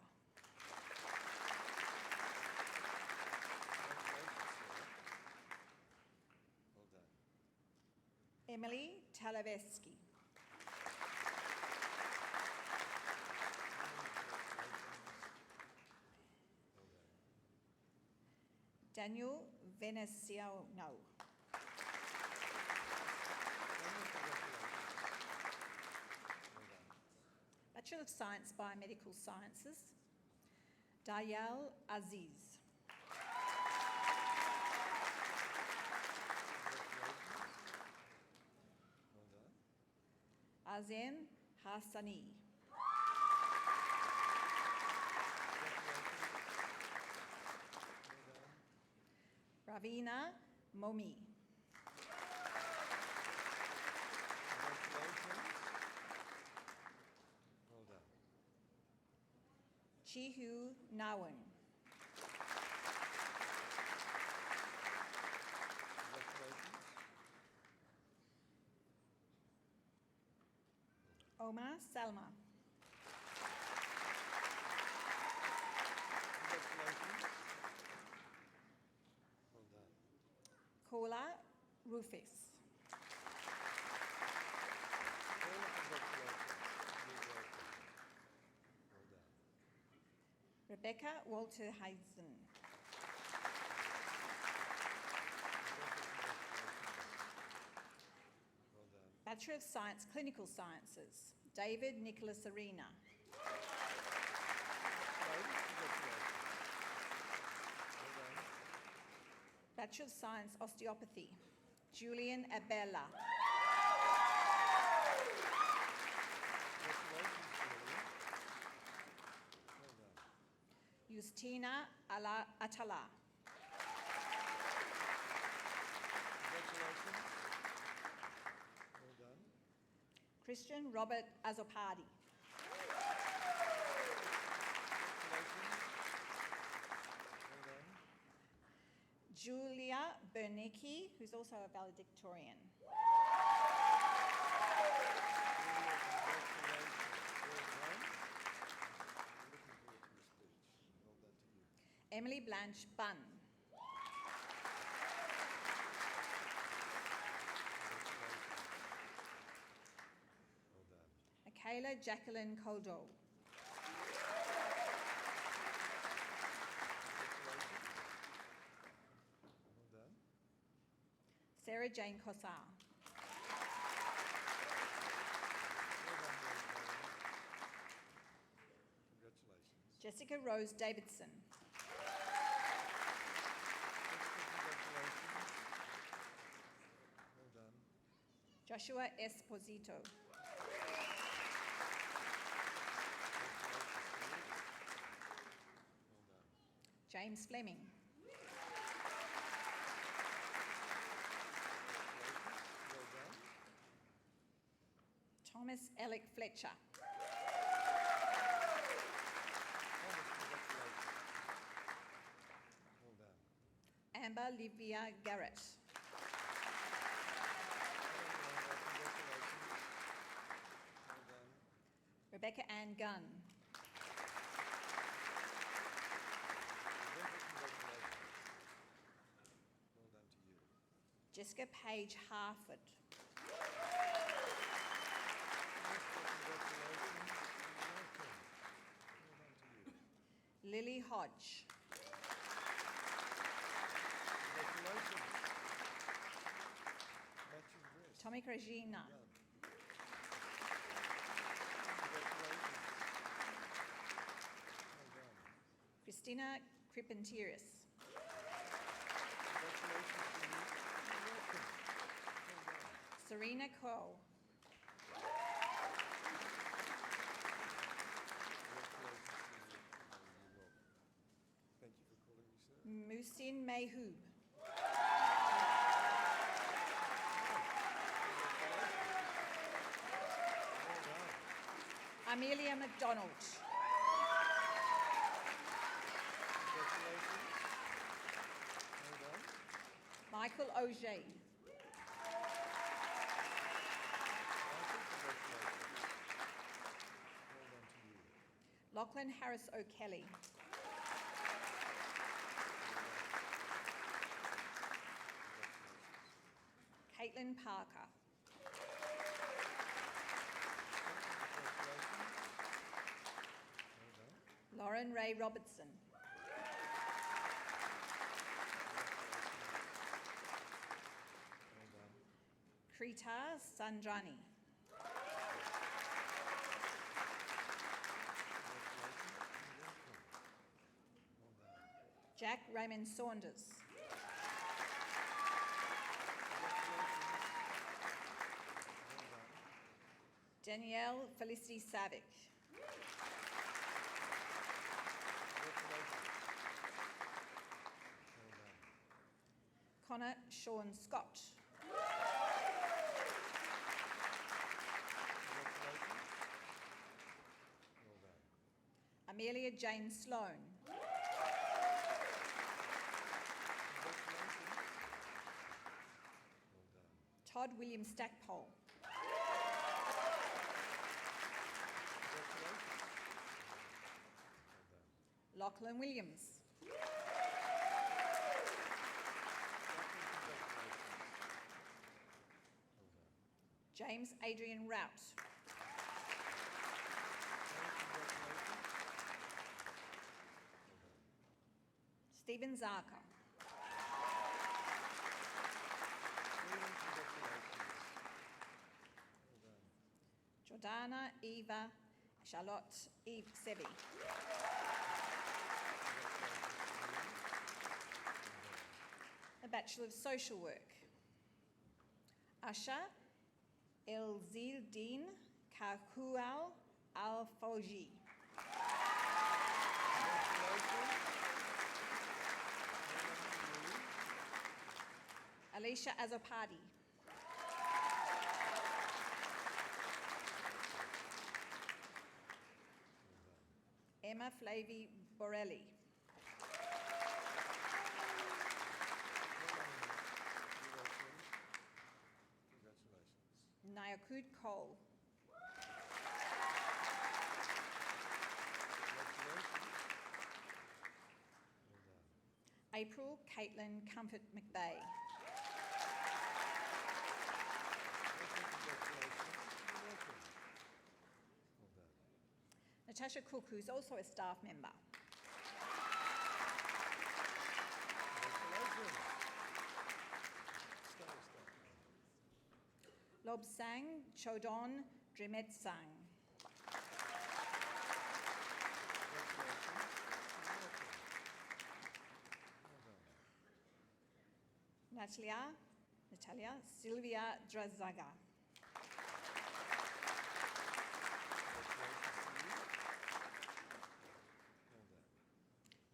Congratulations, Sarah. Well done. Emily Talaveski. Well done. Daniel Veneciano. Bachelor of Science, Biomedical Sciences, Dayal Aziz. Well done. Azem Hassani. Ravina Momi. Well done. Chihu Nawan. Congratulations. Omar Salma. Congratulations. Well done. Kola Rufus. Paula, congratulations. You're welcome. Well done. Rebecca Walter Hazen. Well done. Bachelor of Science, Clinical Sciences, David Nicholas Arena. David, congratulations. Well done. Bachelor of Science, Osteopathy, Julian Abella. Congratulations, Julia. Well done. Justina Atala. Congratulations. Well done. Christian Robert Azzopardi. Congratulations. Well done. Julia Bernicki, who's also a valedictorian. Julia, congratulations. Well done. I'm looking forward to your speech. Well done to you. Emily Blanche Bunn. Congratulations. Well done. Michaela Jacqueline Coldo. Congratulations. Well done. Sarah Jane Cossar. Well done, Rosemary. Congratulations. Jessica Rose Davidson. Congratulations. Well done. Joshua Esposito. Well done. James Fleming. Well done. Thomas Alec Fletcher. Thomas, congratulations. Well done. Amber Livia Garrett. Congratulations. Well done. Rebecca Ann Gunn. Rebecca, congratulations. Well done to you. Jessica Page Harford. Congratulations. You're welcome. Well done to you. Lily Hodge. Congratulations. Matching dress. Tommy Regina. Well done. Congratulations. Well done. Christina Cripentiris. Congratulations to you. You're welcome. Well done. Serena Cole. Congratulations to you. You're welcome. Thank you for calling me, sir. Musin Mayhoob. Well done. Amelia McDonald. Congratulations. Well done. Michael Auger. Michael, congratulations. Well done to you. Lachlan Harris O'Kelly. Congratulations. Caitlin Parker. Congratulations. Well done. Lauren Ray Robertson. Well done. Krita Sandrani. Congratulations. You're welcome. Well done. Jack Raymond Saunders. Congratulations. Well done. Danielle Felicity Savick. Congratulations. Well done. Connor Sean Scott. Congratulations. Well done. Amelia Jane Sloan. Congratulations. Well done. Todd William Stackpole. Lachlan Williams. James Adrian Rout. Stephen Zarka. Jordana Eva Charlotte Eve Sebi. A Bachelor of Social Work. Asha Elzildin Kakual Al-Fawji. Alicia Azopadi. Emma Flavie Borelli. Nyakud Cole. April Caitlin Comfort McVeigh. Natasha Cook, who's also a staff member. Lobsang Chodon Drimetsang. Natalia Sylvia Drazaga.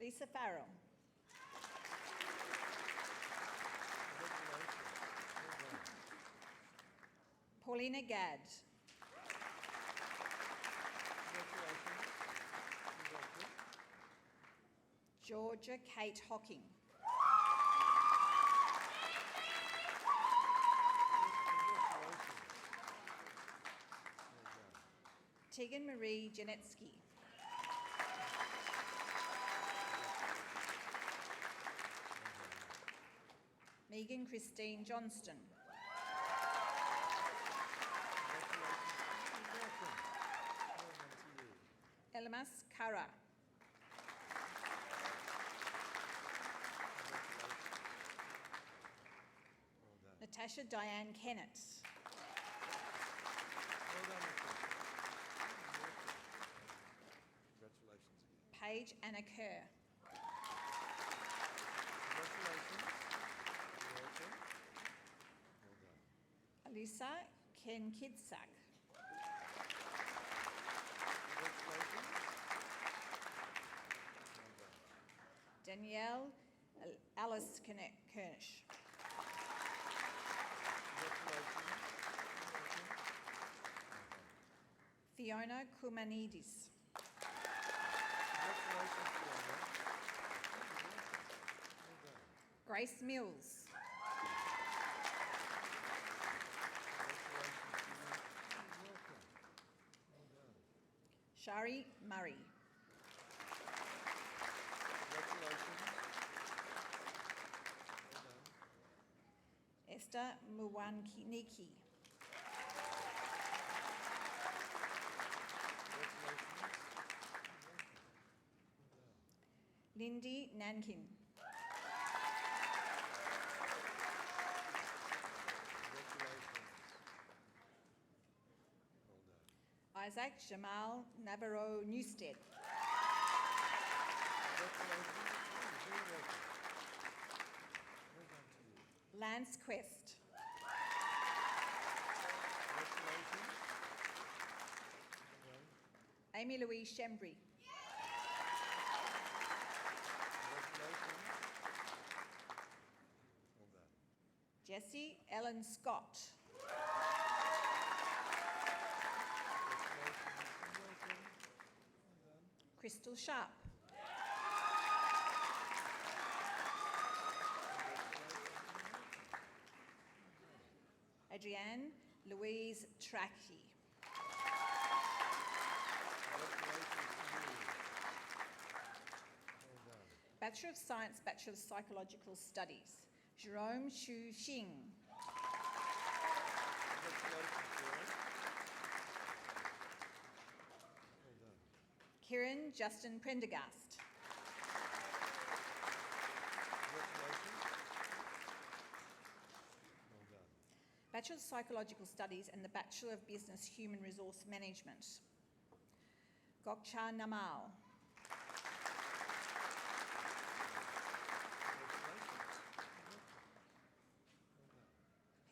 Lisa Farrell. Paulina Gadd. Georgia Kate Hocking. Tegan Marie Janetsky. Megan Christine Johnston. Elmas Kara. Natasha Diane Kennett. Paige Anna Kerr. Alisa Ken Kidsack. Danielle Alice Kernish. Fiona Kumanidis. Grace Mills. Shari Murray. Esther Mwaniki. Lindy Nankin. Isaac Jamal Navarro Newstead. Lance Quest. Amy Louise Shembry. Jessie Ellen Scott. Crystal Sharp. Adrienne Louise Trachy. Bachelor of Science, Bachelor of Psychological Studies, Jerome Xu Xing. Congratulations, Jerome. Well done. Kieran Justin Prendergast. Congratulations. Well done. Bachelor of Psychological Studies and the Bachelor of Business Human Resource Management, Gokcha Namal.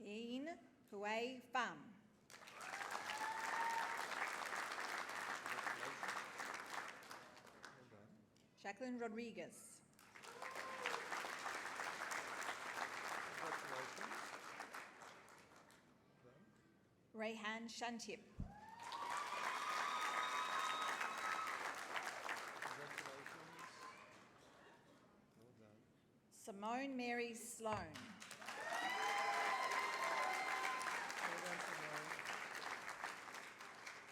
Peen Hui Pham. Well done. Jacqueline Rodriguez. Congratulations. Well done. Rayhan Shantip. Congratulations. Well done. Simone Mary Sloan. Well done, Simone.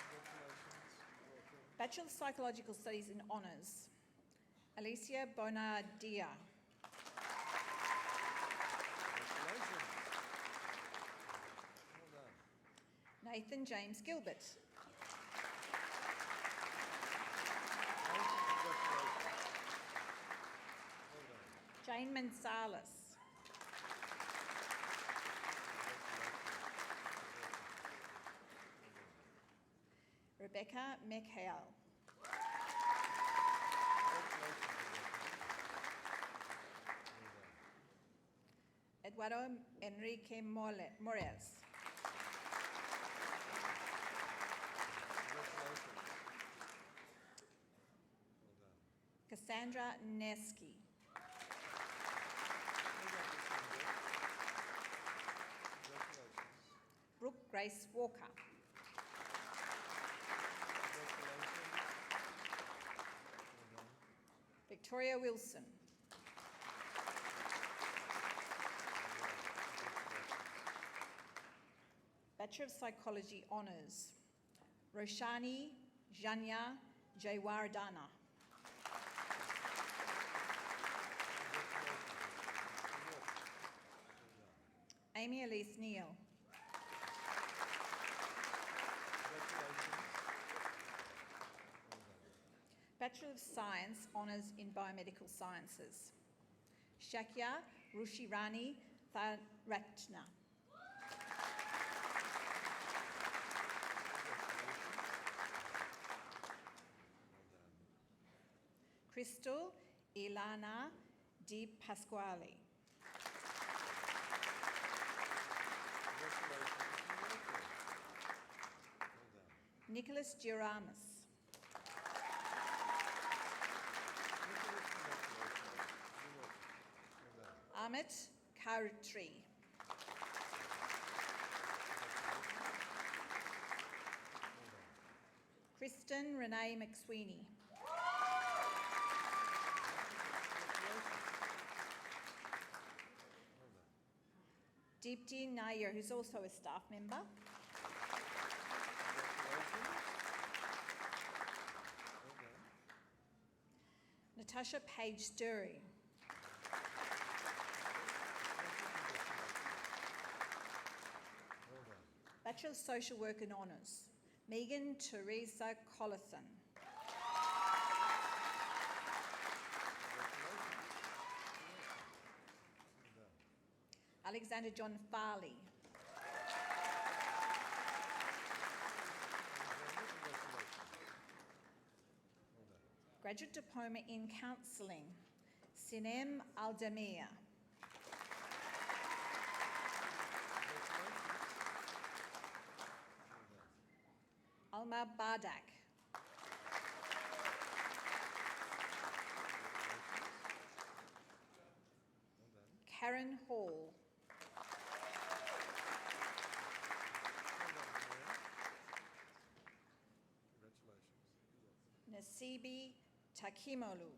Congratulations. Welcome. Bachelor of Psychological Studies in Honours, Alicia Bonardia. Congratulations. Well done. Nathan James Gilbert. Nathan, congratulations. Well done. Jane Mansalis. Rebecca McHale. Eduardo Enrique Morez. Cassandra Neski. Brooke Grace Walker. Victoria Wilson. Bachelor of Psychology Honours, Roshani Janya Jaywardana. Amy Elise Neal. Bachelor of Science Honours in Biomedical Sciences, Shakya Rushirani Tharatna. Crystal Ilana Di Pasquale. Nicholas Giramis. Amit Karitri. Kristen Renee McSweeney. Deepti Nair, who's also a staff member. Natasha Page Sturry. Bachelor of Social Work and Honours, Megan Teresa Collison. Alexander John Farley. Graduate Diploma in Counselling, Sinem Aldemir. Alma Bardak. Karen Hall. Nasibi Takimolu.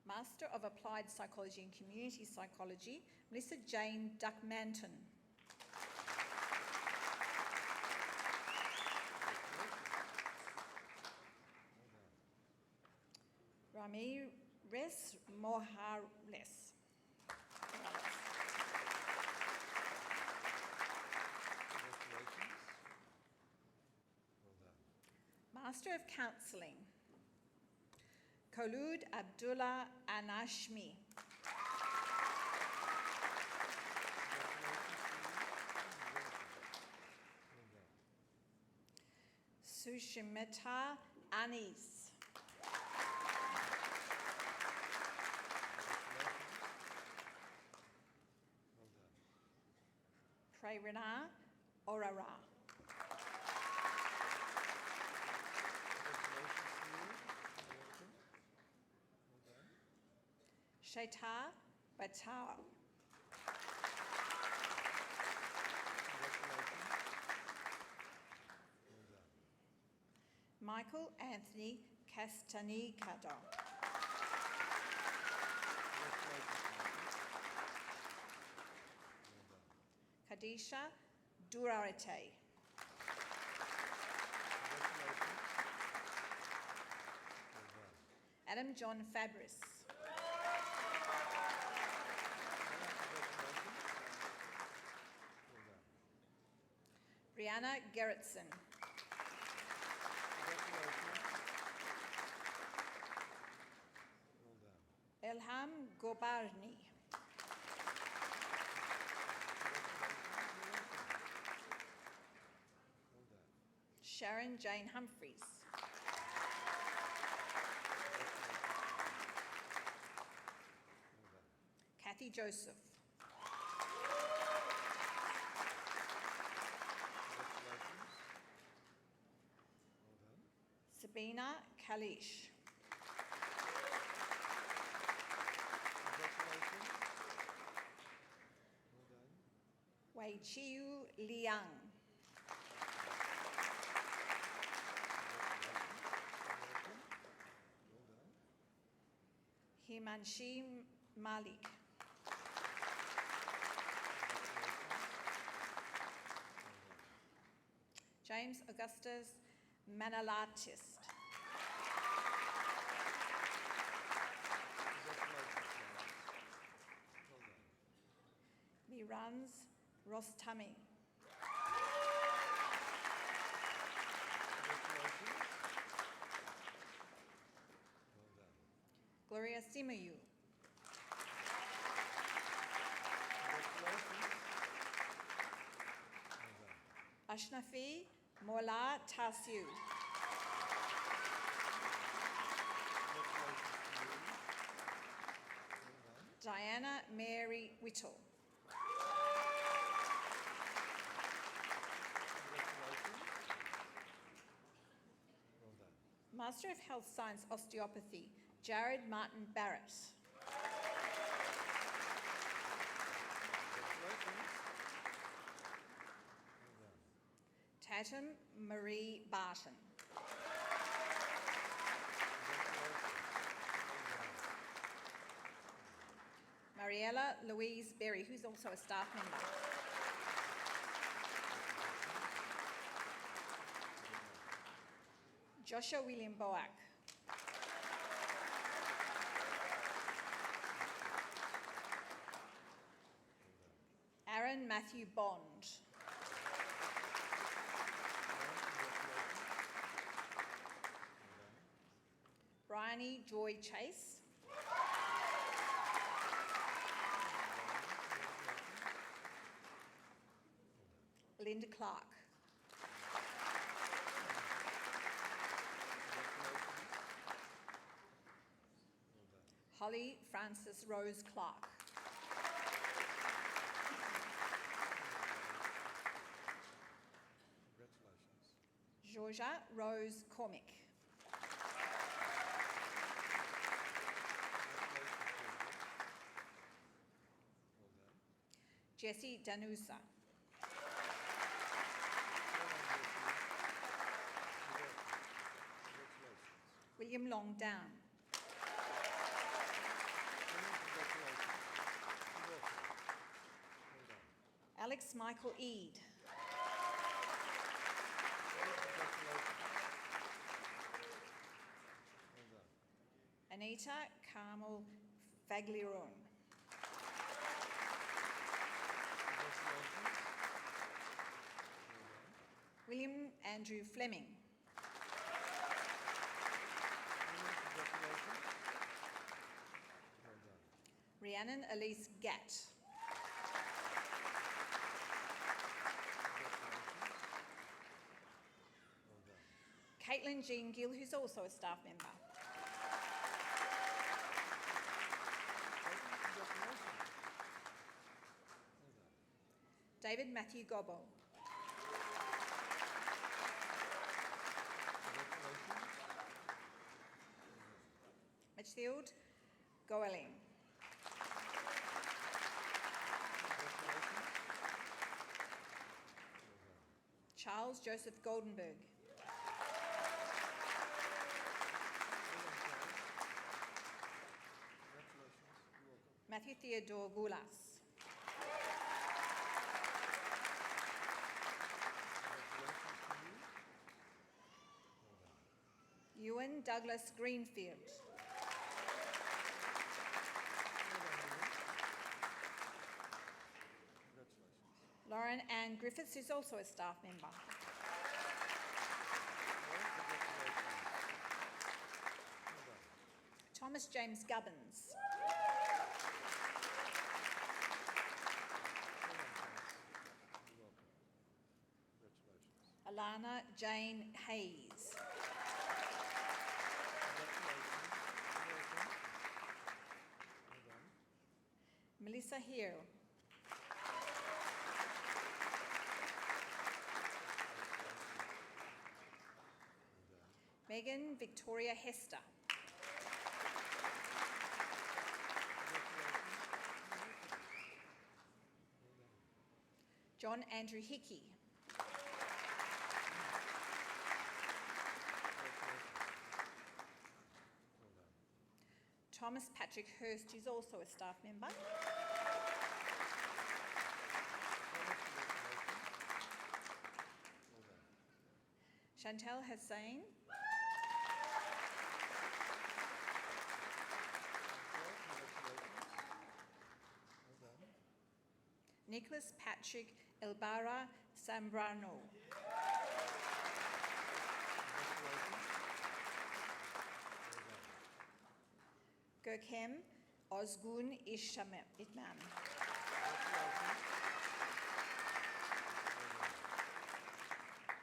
Master of Applied Psychology and Community Psychology, Melissa Jane Duckmanton. Morales. Congratulations. Well done. Master of Counselling, Kholoud Abdullah Anashmi. Sushmita Anis. Well done. Prerana Orara. Shaita Batao. Michael Anthony Castanicado. Kadisha Durarete. Adam John Fabris. Brianna Gerritsen. Elham Gobarni. Sharon Jane Humphreys. Kathy Joseph. Sabina Kalish. Wei Chiu Liang. Himanshi Malik. James Augustus Manalatist. Miranz Rostami. Gloria Simayu. Ashnafi Mola Tasiu. Diana Mary Whittle. Master of Health Science Osteopathy, Jared Martin Barrett. Tatum Marie Barton. Mariella Louise Berry, who's also a staff member. Joshua William Boak. Aaron Matthew Bond. Bryony Joy Chase. Linda Clark. Holly Frances Rose Clark. Georgia Rose Cormick. Jessie Danusa. William Longdown. Alex Michael Eade. Anita Carmel Fagliron. Congratulations. William Andrew Fleming. Congratulations. Well done. Rhiannon Elise Gatt. Well done. Caitlin Jean Gill, who's also a staff member. Congratulations. Well done. David Matthew Gobbo. Congratulations. Mathilde Goeling. Congratulations. Charles Joseph Goldenberg. Congratulations. You're welcome. Matthew Theodore Goulas. Congratulations to you. Well done. Ewan Douglas Greenfield. Well done, Ian. Congratulations. Lauren Ann Griffiths, who's also a staff member. Well, congratulations. Well done. Thomas James Gubbins. Well done, Thomas. You're welcome. Congratulations. Alana Jane Hayes. Congratulations. You're welcome. Well done. Melissa Hill. Megan Victoria Hester. John Andrew Hickey. Thomas Patrick Hurst, who's also a staff member. Chantal Hussain. Nicholas Patrick Elbara Sambrano. Görkem Ozgun Itman.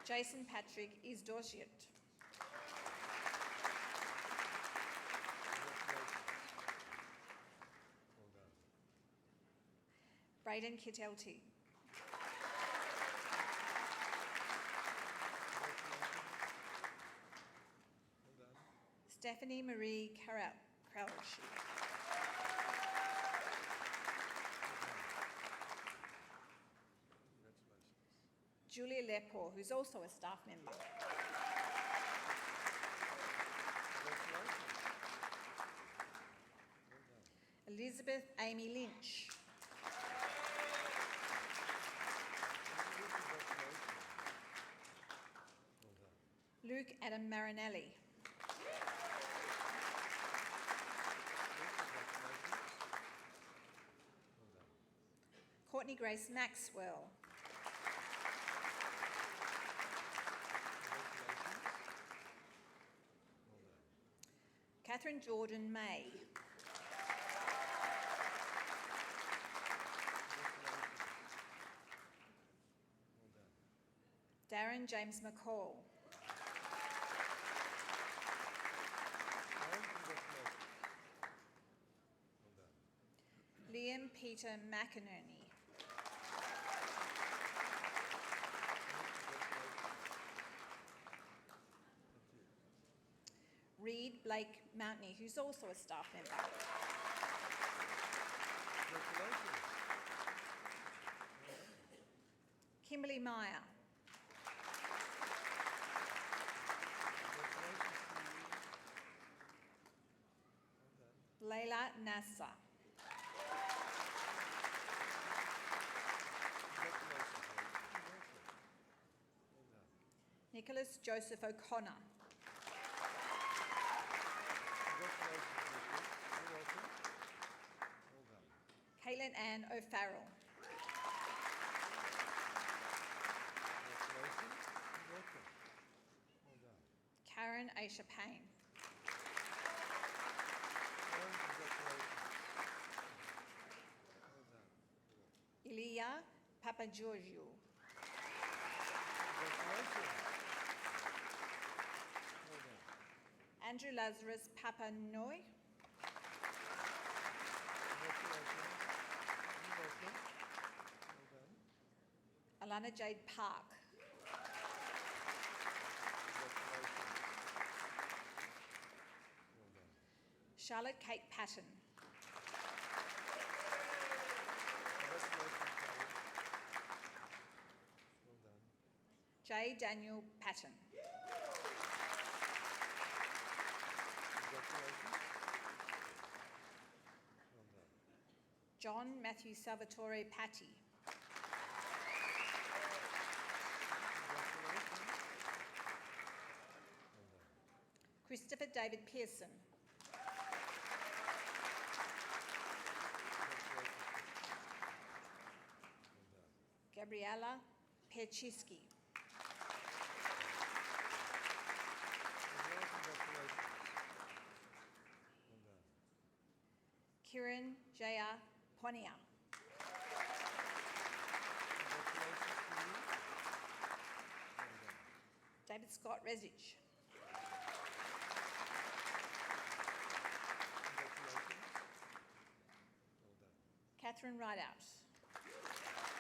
Jason Patrick Isdorsiet. Braden Kitelty. Stephanie Marie Krausch. Julia Lepore, who's also a staff member. Elizabeth Amy Lynch. Luke Adam Marinelli. Courtney Grace Maxwell. Catherine Jordan May. Darren James McCall. Liam Peter McInerney. Reed Blake Mountney, who's also a staff member. Kimberly Meyer. Layla Nassa. Nicholas Joseph O'Connor. Caitlin Ann O'Farrell. Congratulations and welcome. Well done. Karen Aisha Payne. Karen, congratulations. Well done. Ilya Papageorgiou. Congratulations. Well done. Andrew Lazarus Papanoy. Congratulations. You're welcome. Well done. Alana Jade Park. Congratulations. Well done. Charlotte Kate Patton. Congratulations, Karen. Well done. J. Daniel Patton. Congratulations. Well done. John Matthew Salvatore Patti. Congratulations. Well done. Christopher David Pearson. Congratulations. Gabriella Perchiski. Congratulations. Well done. Kiran Jaya Ponia. Congratulations to you. Well done. David Scott Resich. Congratulations. Well done. Catherine Rideout. Well done, Catherine.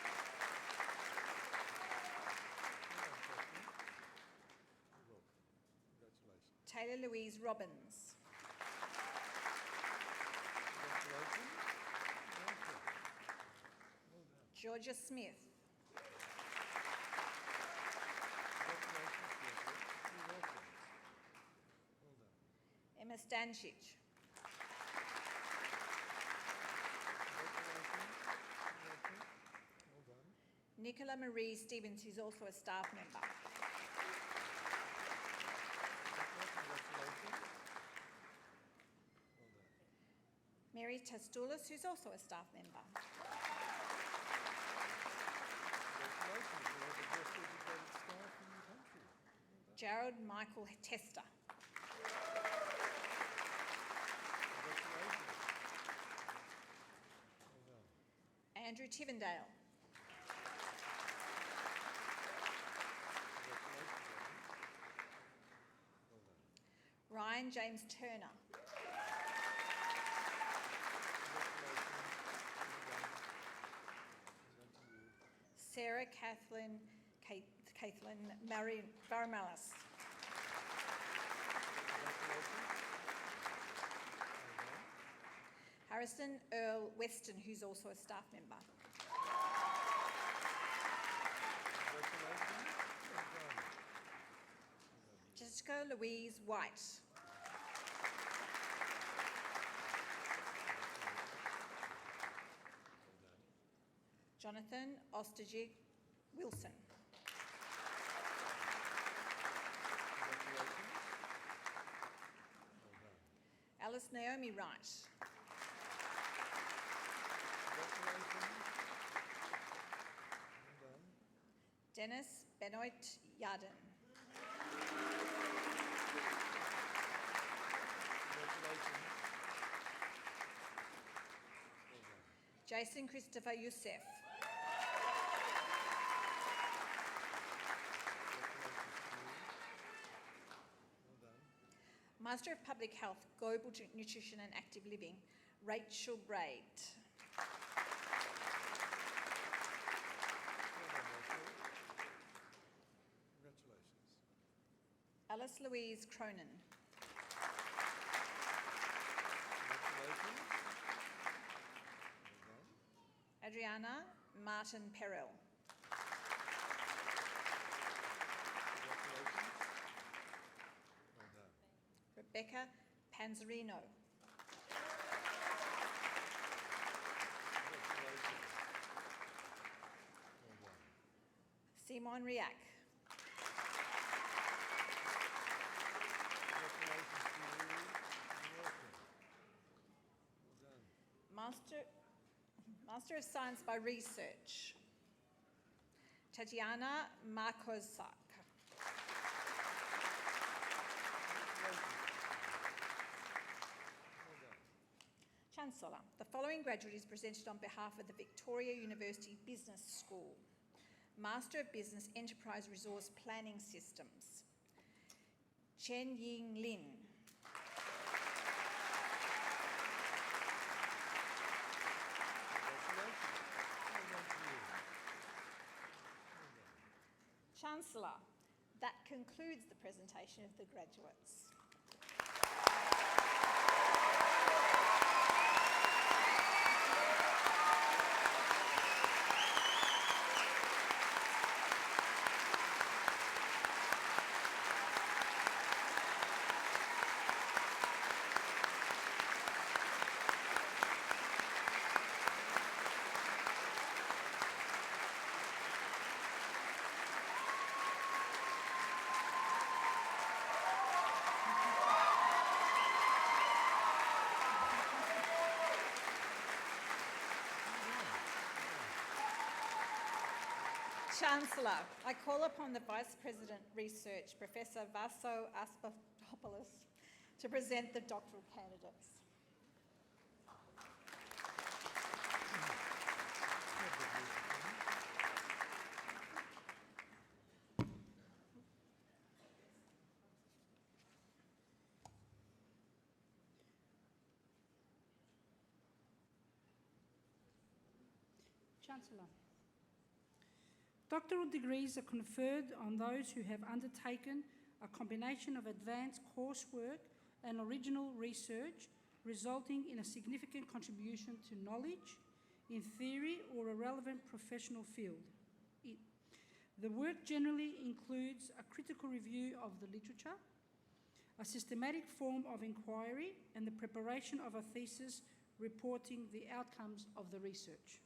You're welcome. Congratulations. Taylor Louise Robbins. Congratulations. Welcome. Well done. Georgia Smith. Congratulations, Georgia. You're welcome. Well done. Emma Stanchich. Congratulations. You're welcome. Well done. Nicola Marie Stevens, who's also a staff member. Congratulations. Well done. Mary Tastoulis, who's also a staff member. Congratulations. You're the best educated staff in the country. Well done. Gerald Michael Tester. Congratulations. Well done. Andrew Tivendale. Congratulations, Adam. Well done. Ryan James Turner. Congratulations. Well done. Well done to you. Sarah Kathleen Mary Baramalis. Congratulations. Well done. Harrison Earl Weston, who's also a staff member. Congratulations. Well done. Jessica Louise White. Jonathan Ostajig Wilson. Congratulations. Well done. Alice Naomi Wright. Congratulations. Well done. Dennis Benoit Yarden. Congratulations. Well done. Jason Christopher Youssef. Congratulations to you. Well done. Master of Public Health, Global Nutrition and Active Living, Rachel Braid. Well done, Rachel. Congratulations. Alice Louise Cronin. Congratulations. Well done. Adriana Martin Perel. Congratulations. Well done. Rebecca Panzerino. Congratulations. Well done. Simon Riak. Congratulations to you. You're welcome. Well done. Master Master of Science by Research, Tatiana Markozak. Chancellor, the following graduate is presented on behalf of the Victoria University Business School. Master of Business Enterprise Resource Planning Systems, Chen Ying Lin. Chancellor, that concludes the presentation of the graduates. Chancellor, I call upon the Vice President Research, Professor Vasso Aspatopoulos, to present the doctoral candidates. Chancellor, doctoral degrees are conferred on those who have undertaken a combination of advanced coursework and original research, resulting in a significant contribution to knowledge in theory or a relevant professional field. The work generally includes a critical review of the literature, a systematic form of inquiry, and the preparation of a thesis reporting the outcomes of the research.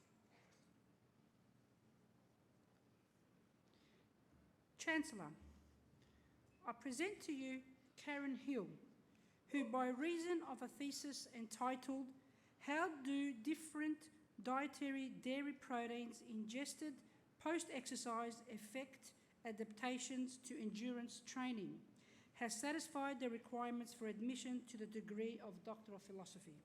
Chancellor, I present to you Karen Hill, who by reason of a thesis entitled "How do different dietary dairy proteins ingested post-exercise affect adaptations to endurance training," has satisfied the requirements for admission to the degree of Doctor of Philosophy.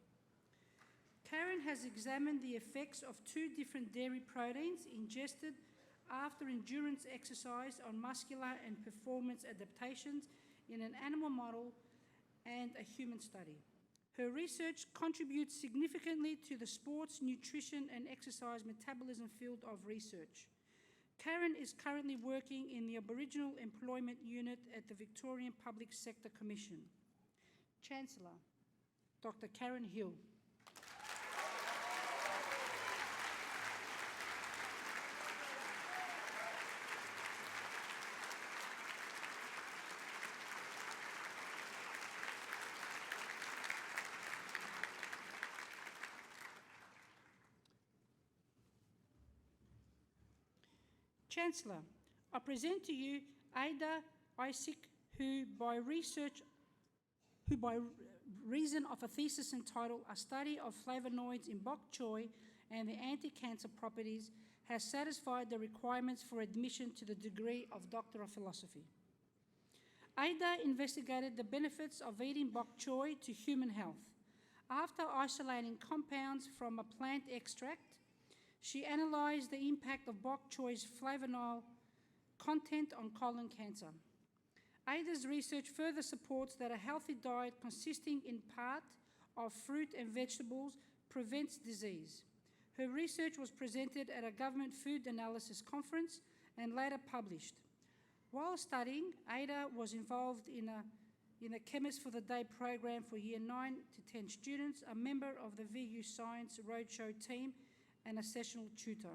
Karen has examined the effects of two different dairy proteins ingested after endurance exercise on muscular and performance adaptations in an animal model and a human study. Her research contributes significantly to the sports, nutrition and exercise metabolism field of research. Karen is currently working in the Aboriginal Employment Unit at the Victorian Public Sector Commission. Chancellor, Dr. Karen Hill. Chancellor, I present to you Ada Isaac, who by reason of a thesis entitled "A Study of Flavonoids in Bok Choy and the Anti-Cancer Properties," has satisfied the requirements for admission to the degree of Doctor of Philosophy. Ada investigated the benefits of eating bok choy to human health. After isolating compounds from a plant extract, she analysed the impact of bok choy's flavonol content on colon cancer. Ada's research further supports that a healthy diet consisting in part of fruit and vegetables prevents disease. Her research was presented at a government food analysis conference and later published. While studying, Ada was involved in a Chemist for the Day program for Year 9 to 10 students, a member of the VU Science Roadshow team, and a sessional tutor.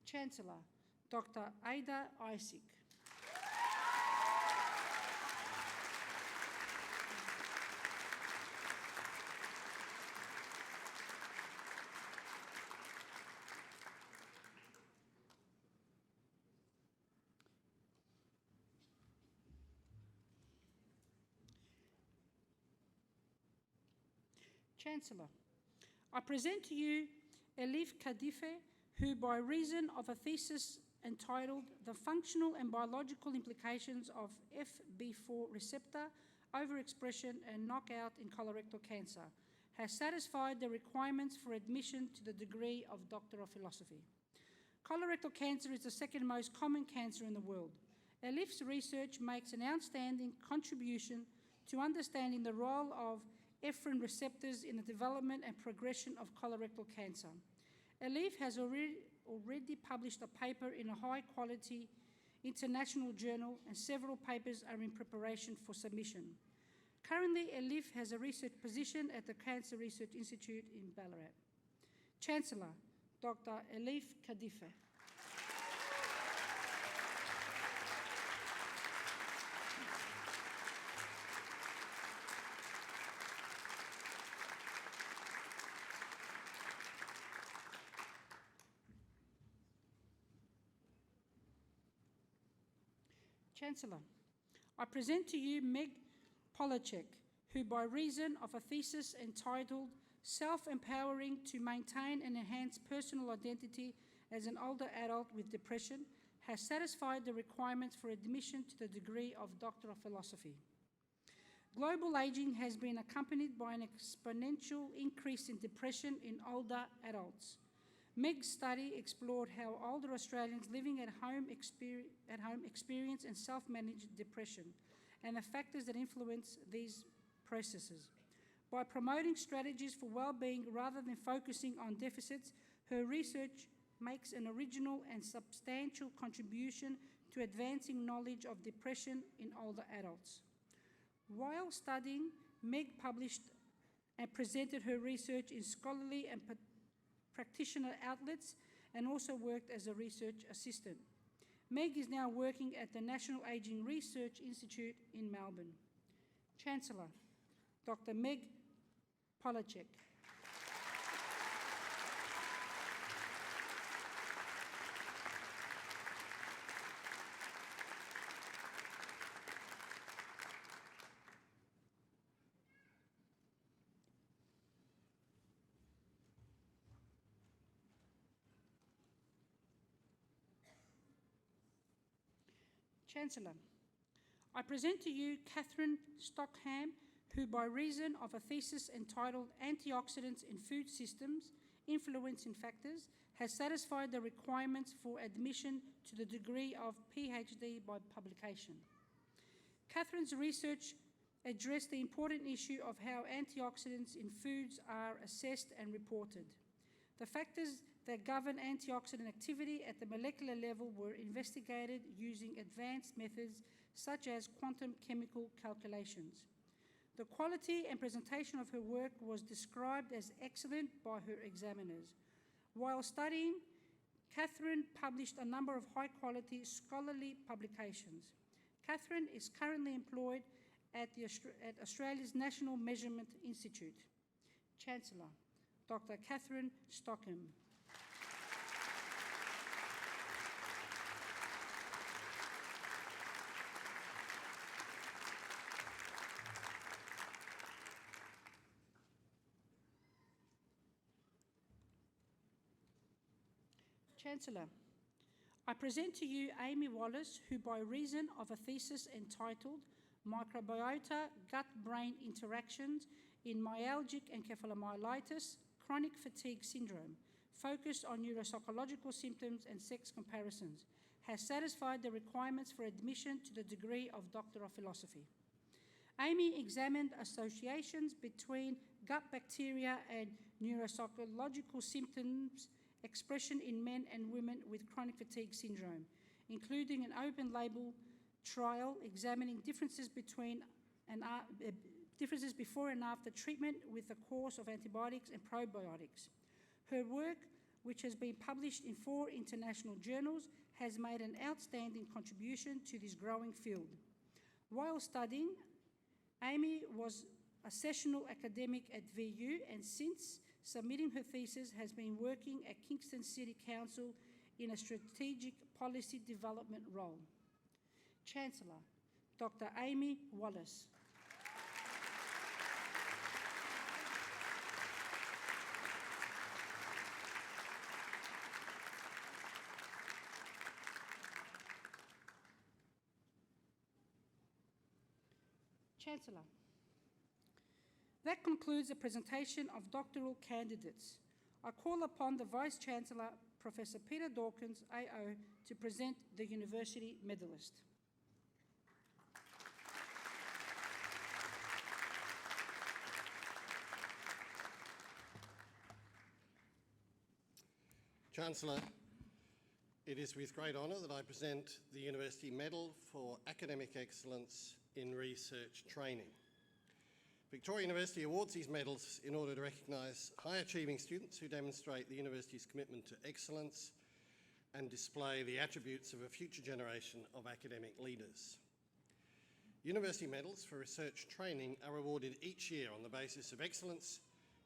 Chancellor, Dr. Ada Isaac. Chancellor, I present to you Elif Kadife, who by reason of a thesis entitled The Functional and Biological Implications of FB4 Receptor Overexpression and Knockout in Colorectal Cancer, has satisfied the requirements for admission to the degree of Doctor of Philosophy. Colorectal cancer is the second most common cancer in the world. Elif's research makes an outstanding contribution to understanding the role of ephren receptors in the development and progression of colorectal cancer. Elif has already published a paper in a high-quality international journal, and several papers are in preparation for submission. Currently, Elif has a research position at the Cancer Research Institute in Ballarat. Chancellor, Dr. Elif Kadife. Chancellor, I present to you Meg Polacek, who by reason of a thesis entitled Self-Empowering to Maintain and Enhance Personal Identity as an Older Adult with Depression, has satisfied the requirements for admission to the degree of Doctor of Philosophy. Global aging has been accompanied by an exponential increase in depression in older adults. Meg's study explored how older Australians living at home experience and self-manage depression and the factors that influence these processes. By promoting strategies for well-being rather than focusing on deficits, her research makes an original and substantial contribution to advancing knowledge of depression in older adults. While studying, Meg published and presented her research in scholarly and practitioner outlets and also worked as a research assistant. Meg is now working at the National Ageing Research Institute in Melbourne. Chancellor, Dr. Meg Polacek. Chancellor, I present to you Catherine Stockham, who by reason of a thesis entitled Antioxidants in Food Systems, Influencing Factors, has satisfied the requirements for admission to the degree of PhD by publication. Catherine's research addressed the important issue of how antioxidants in foods are assessed and reported. The factors that govern antioxidant activity at the molecular level were investigated using advanced methods such as quantum chemical calculations. The quality and presentation of her work was described as excellent by her examiners. While studying, Catherine published a number of high-quality scholarly publications. Catherine is currently employed at Australia's National Measurement Institute. Chancellor, Dr. Catherine Stockham. Chancellor, I present to you Amy Wallace, who by reason of a thesis entitled Microbiota Gut-Brain Interactions in Myalgic Encephalomyelitis, Chronic Fatigue Syndrome, focused on neuropsychological symptoms and sex comparisons, has satisfied the requirements for admission to the degree of Doctor of Philosophy. Amy examined associations between gut bacteria and neuropsychological symptoms expression in men and women with chronic fatigue syndrome, including an open-label trial examining differences before and after treatment with a course of antibiotics and probiotics. Her work, which has been published in 4 international journals, has made an outstanding contribution to this growing field. While studying, Amy was a sessional academic at VU and since submitting her thesis has been working at Kingston City Council in a strategic policy development role. Chancellor, Dr. Amy Wallace. Chancellor. That concludes the presentation of doctoral candidates. I call upon the Vice-Chancellor, Professor Peter Dawkins, AO, to present the University Medalist. Chancellor, it is with great honour that I present the University Medal for Academic Excellence in Research Training. Victoria University awards these medals in order to recognise high-achieving students who demonstrate the university's commitment to excellence and display the attributes of a future generation of academic leaders. University medals for research training are awarded each year on the basis of excellence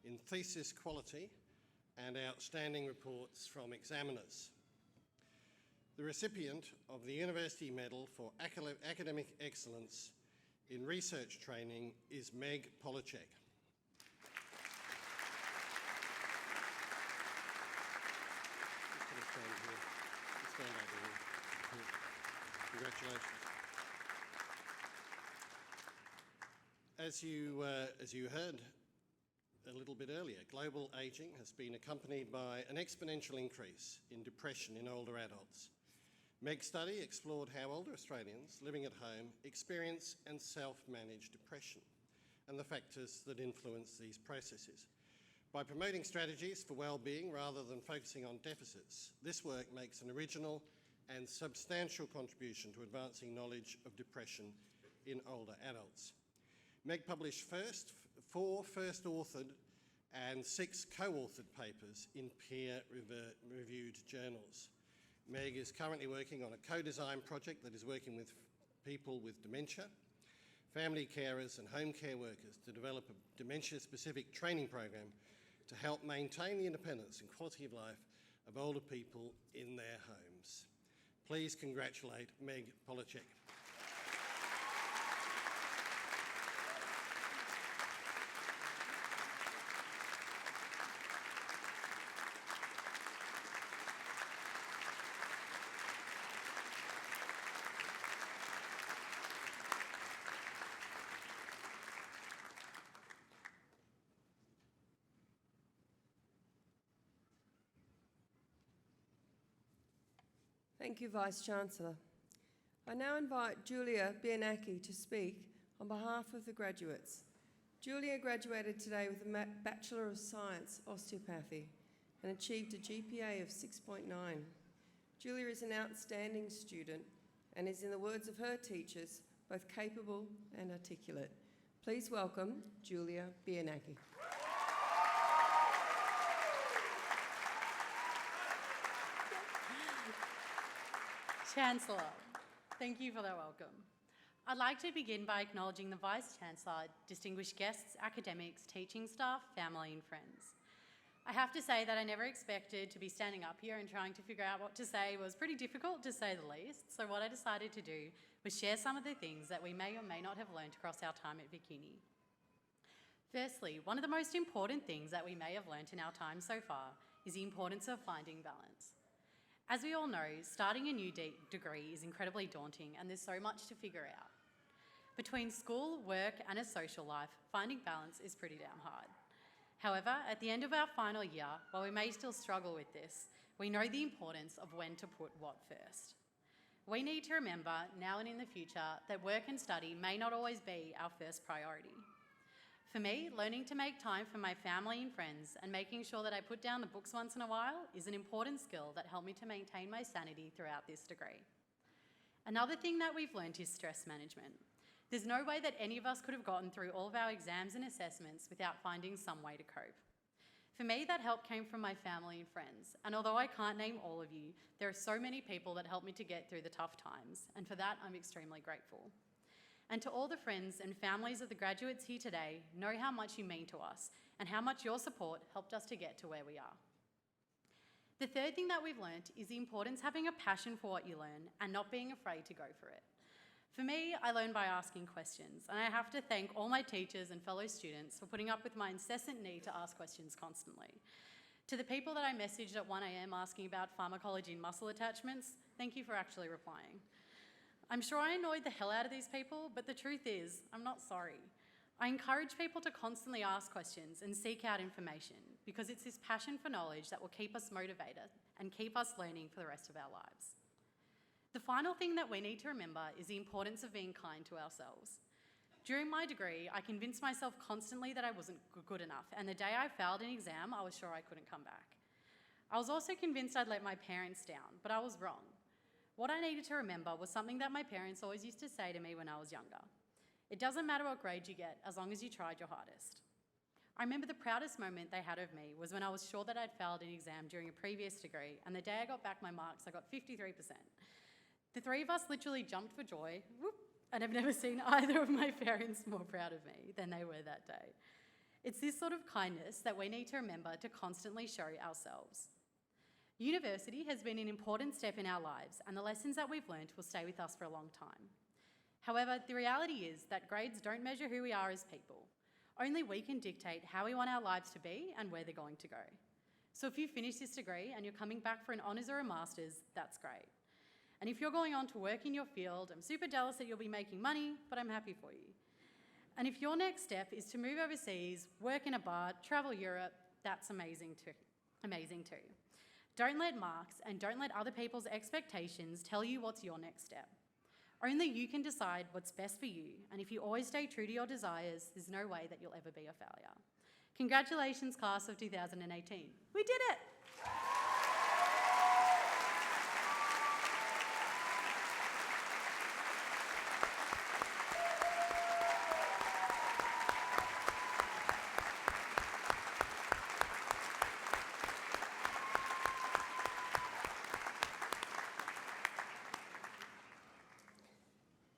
in thesis quality and outstanding reports from examiners. The recipient of the University Medal for Academic Excellence in Research Training is Meg Polacek. Congratulations. As you heard a little bit earlier, global ageing has been accompanied by an exponential increase in depression in older adults. Meg's study explored how older Australians living at home experience and self-manage depression and the factors that influence these processes. By promoting strategies for well-being rather than focusing on deficits, this work makes an original and substantial contribution to advancing knowledge of depression in older adults. Meg published four first-authored and 6 co-authored papers in peer-reviewed journals. Meg is currently working on a co-design project that is working with people with dementia, family carers and home care workers to develop a dementia-specific training program to help maintain the independence and quality of life of older people in their homes. Please congratulate Meg Polacek. Thank you, Vice-Chancellor. I now invite Julia Bianacchi to speak on behalf of the graduates. Julia graduated today with a Bachelor of Science, Osteopathy, and achieved a GPA of 6.9. Julia is an outstanding student and is, in the words of her teachers, both capable and articulate. Please welcome Julia Bianacchi. Chancellor, thank you for that welcome. I'd like to begin by acknowledging the Vice-Chancellor, distinguished guests, academics, teaching staff, family and friends. I have to say that I never expected to be standing up here and trying to figure out what to say was pretty difficult, to say the least, so what I decided to do was share some of the things that we may or may not have learned across our time at VicUni. Firstly, one of the most important things that we may have learnt in our time so far is the importance of finding balance. As we all know, starting a new degree is incredibly daunting and there's so much to figure out. Between school, work and a social life, finding balance is pretty damn hard. However, at the end of our final year, while we may still struggle with this, we know the importance of when to put what first. We need to remember, now and in the future, that work and study may not always be our first priority. For me, learning to make time for my family and friends and making sure that I put down the books once in a while is an important skill that helped me to maintain my sanity throughout this degree. Another thing that we've learned is stress management. There's no way that any of us could have gotten through all of our exams and assessments without finding some way to cope. For me, that help came from my family and friends, and although I can't name all of you, there are so many people that helped me to get through the tough times, and for that I'm extremely grateful. And to all the friends and families of the graduates here today, know how much you mean to us and how much your support helped us to get to where we are. The third thing that we've learnt is the importance of having a passion for what you learn and not being afraid to go for it. For me, I learn by asking questions, and I have to thank all my teachers and fellow students for putting up with my incessant need to ask questions constantly. To the people that I messaged at 1 a.m. asking about pharmacology and muscle attachments, thank you for actually replying. I'm sure I annoyed the hell out of these people, but the truth is, I'm not sorry. I encourage people to constantly ask questions and seek out information because it's this passion for knowledge that will keep us motivated and keep us learning for the rest of our lives. The final thing that we need to remember is the importance of being kind to ourselves. During my degree, I convinced myself constantly that I wasn't good enough, and the day I failed an exam, I was sure I couldn't come back. I was also convinced I'd let my parents down, but I was wrong. What I needed to remember was something that my parents always used to say to me when I was younger. It doesn't matter what grade you get, as long as you tried your hardest. I remember the proudest moment they had of me was when I was sure that I'd failed an exam during a previous degree, and the day I got back my marks, I got 53%. The three of us literally jumped for joy, and I've never seen either of my parents more proud of me than they were that day. It's this sort of kindness that we need to remember to constantly show ourselves. University has been an important step in our lives, and the lessons that we've learnt will stay with us for a long time. However, the reality is that grades don't measure who we are as people. Only we can dictate how we want our lives to be and where they're going to go. So if you finish this degree and you're coming back for an honours or a master's, that's great. And if you're going on to work in your field, I'm super jealous that you'll be making money, but I'm happy for you. And if your next step is to move overseas, work in a bar, travel Europe, that's amazing too. Don't let marks and don't let other people's expectations tell you what's your next step. Only you can decide what's best for you, and if you always stay true to your desires, there's no way that you'll ever be a failure. Congratulations, class of 2018. We did it!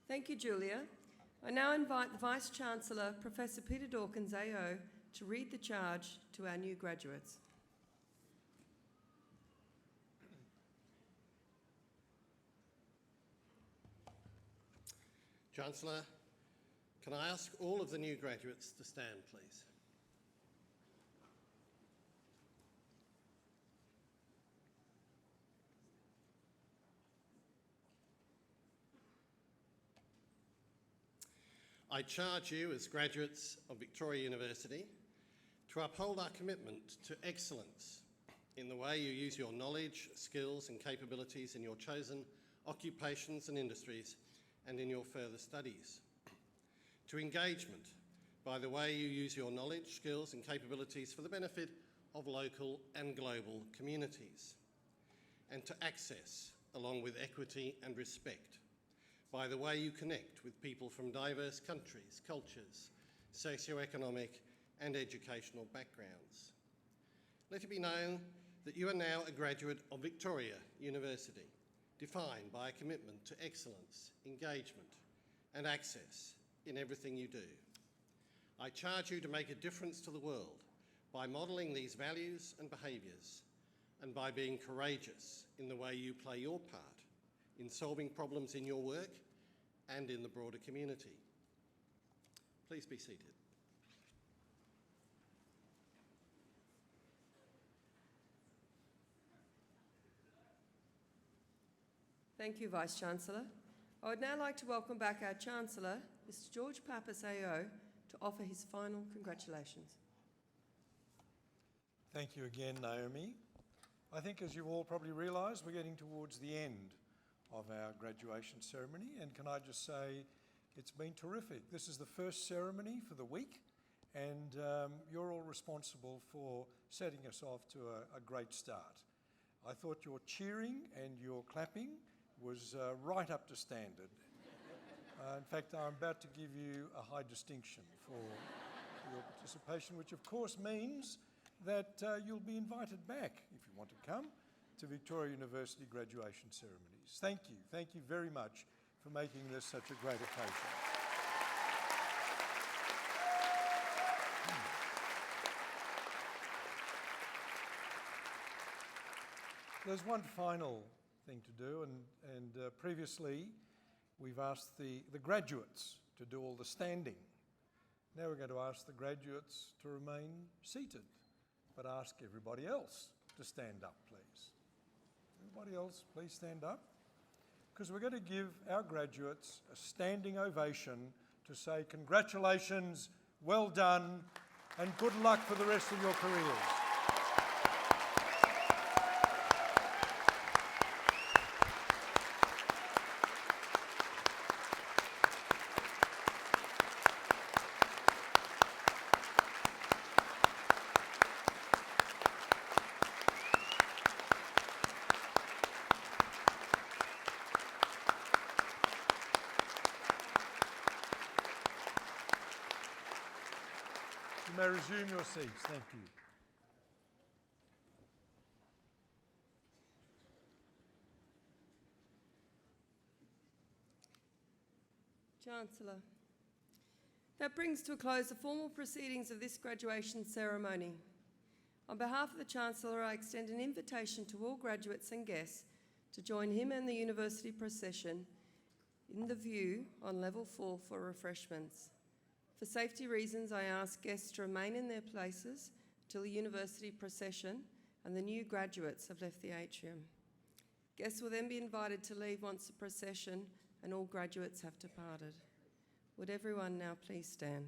Thank you, Julia. I now invite the Vice-Chancellor, Professor Peter Dawkins, AO, to read the charge to our new graduates. Chancellor, can I ask all of the new graduates to stand, please? I charge you as graduates of Victoria University to uphold our commitment to excellence in the way you use your knowledge, skills and capabilities in your chosen occupations and industries and in your further studies. To engagement by the way you use your knowledge, skills and capabilities for the benefit of local and global communities. And to access, along with equity and respect, by the way you connect with people from diverse countries, cultures, socio-economic and educational backgrounds. Let it be known that you are now a graduate of Victoria University, defined by a commitment to excellence, engagement and access in everything you do. I charge you to make a difference to the world by modelling these values and behaviours and by being courageous in the way you play your part in solving problems in your work and in the broader community. Please be seated. Thank you, Vice-Chancellor. I would now like to welcome back our Chancellor, Mr. George Pappas, AO, to offer his final congratulations. Thank you again, Naomi. I think, as you all probably realise, we're getting towards the end of our graduation ceremony, and can I just say it's been terrific. This is the first ceremony for the week, and you're all responsible for setting us off to a great start. I thought your cheering and your clapping was right up to standard. In fact, I'm about to give you a high distinction for your participation, which of course means that you'll be invited back, if you want to come, to Victoria University graduation ceremonies. Thank you very much for making this such a great occasion. There's one final thing to do, and previously we've asked the graduates to do all the standing. Now we're going to ask the graduates to remain seated, but ask everybody else to stand up, please. Everybody else, please stand up. because we're going to give our graduates a standing ovation to say congratulations, well done, and good luck for the rest of your careers. You may resume your seats. Thank you. Chancellor, that brings to a close the formal proceedings of this graduation ceremony. On behalf of the Chancellor, I extend an invitation to all graduates and guests to join him and the university procession in the view on level 4 for refreshments. For safety reasons, I ask guests to remain in their places till the university procession and the new graduates have left the atrium. Guests will then be invited to leave once the procession and all graduates have departed. Would everyone now please stand?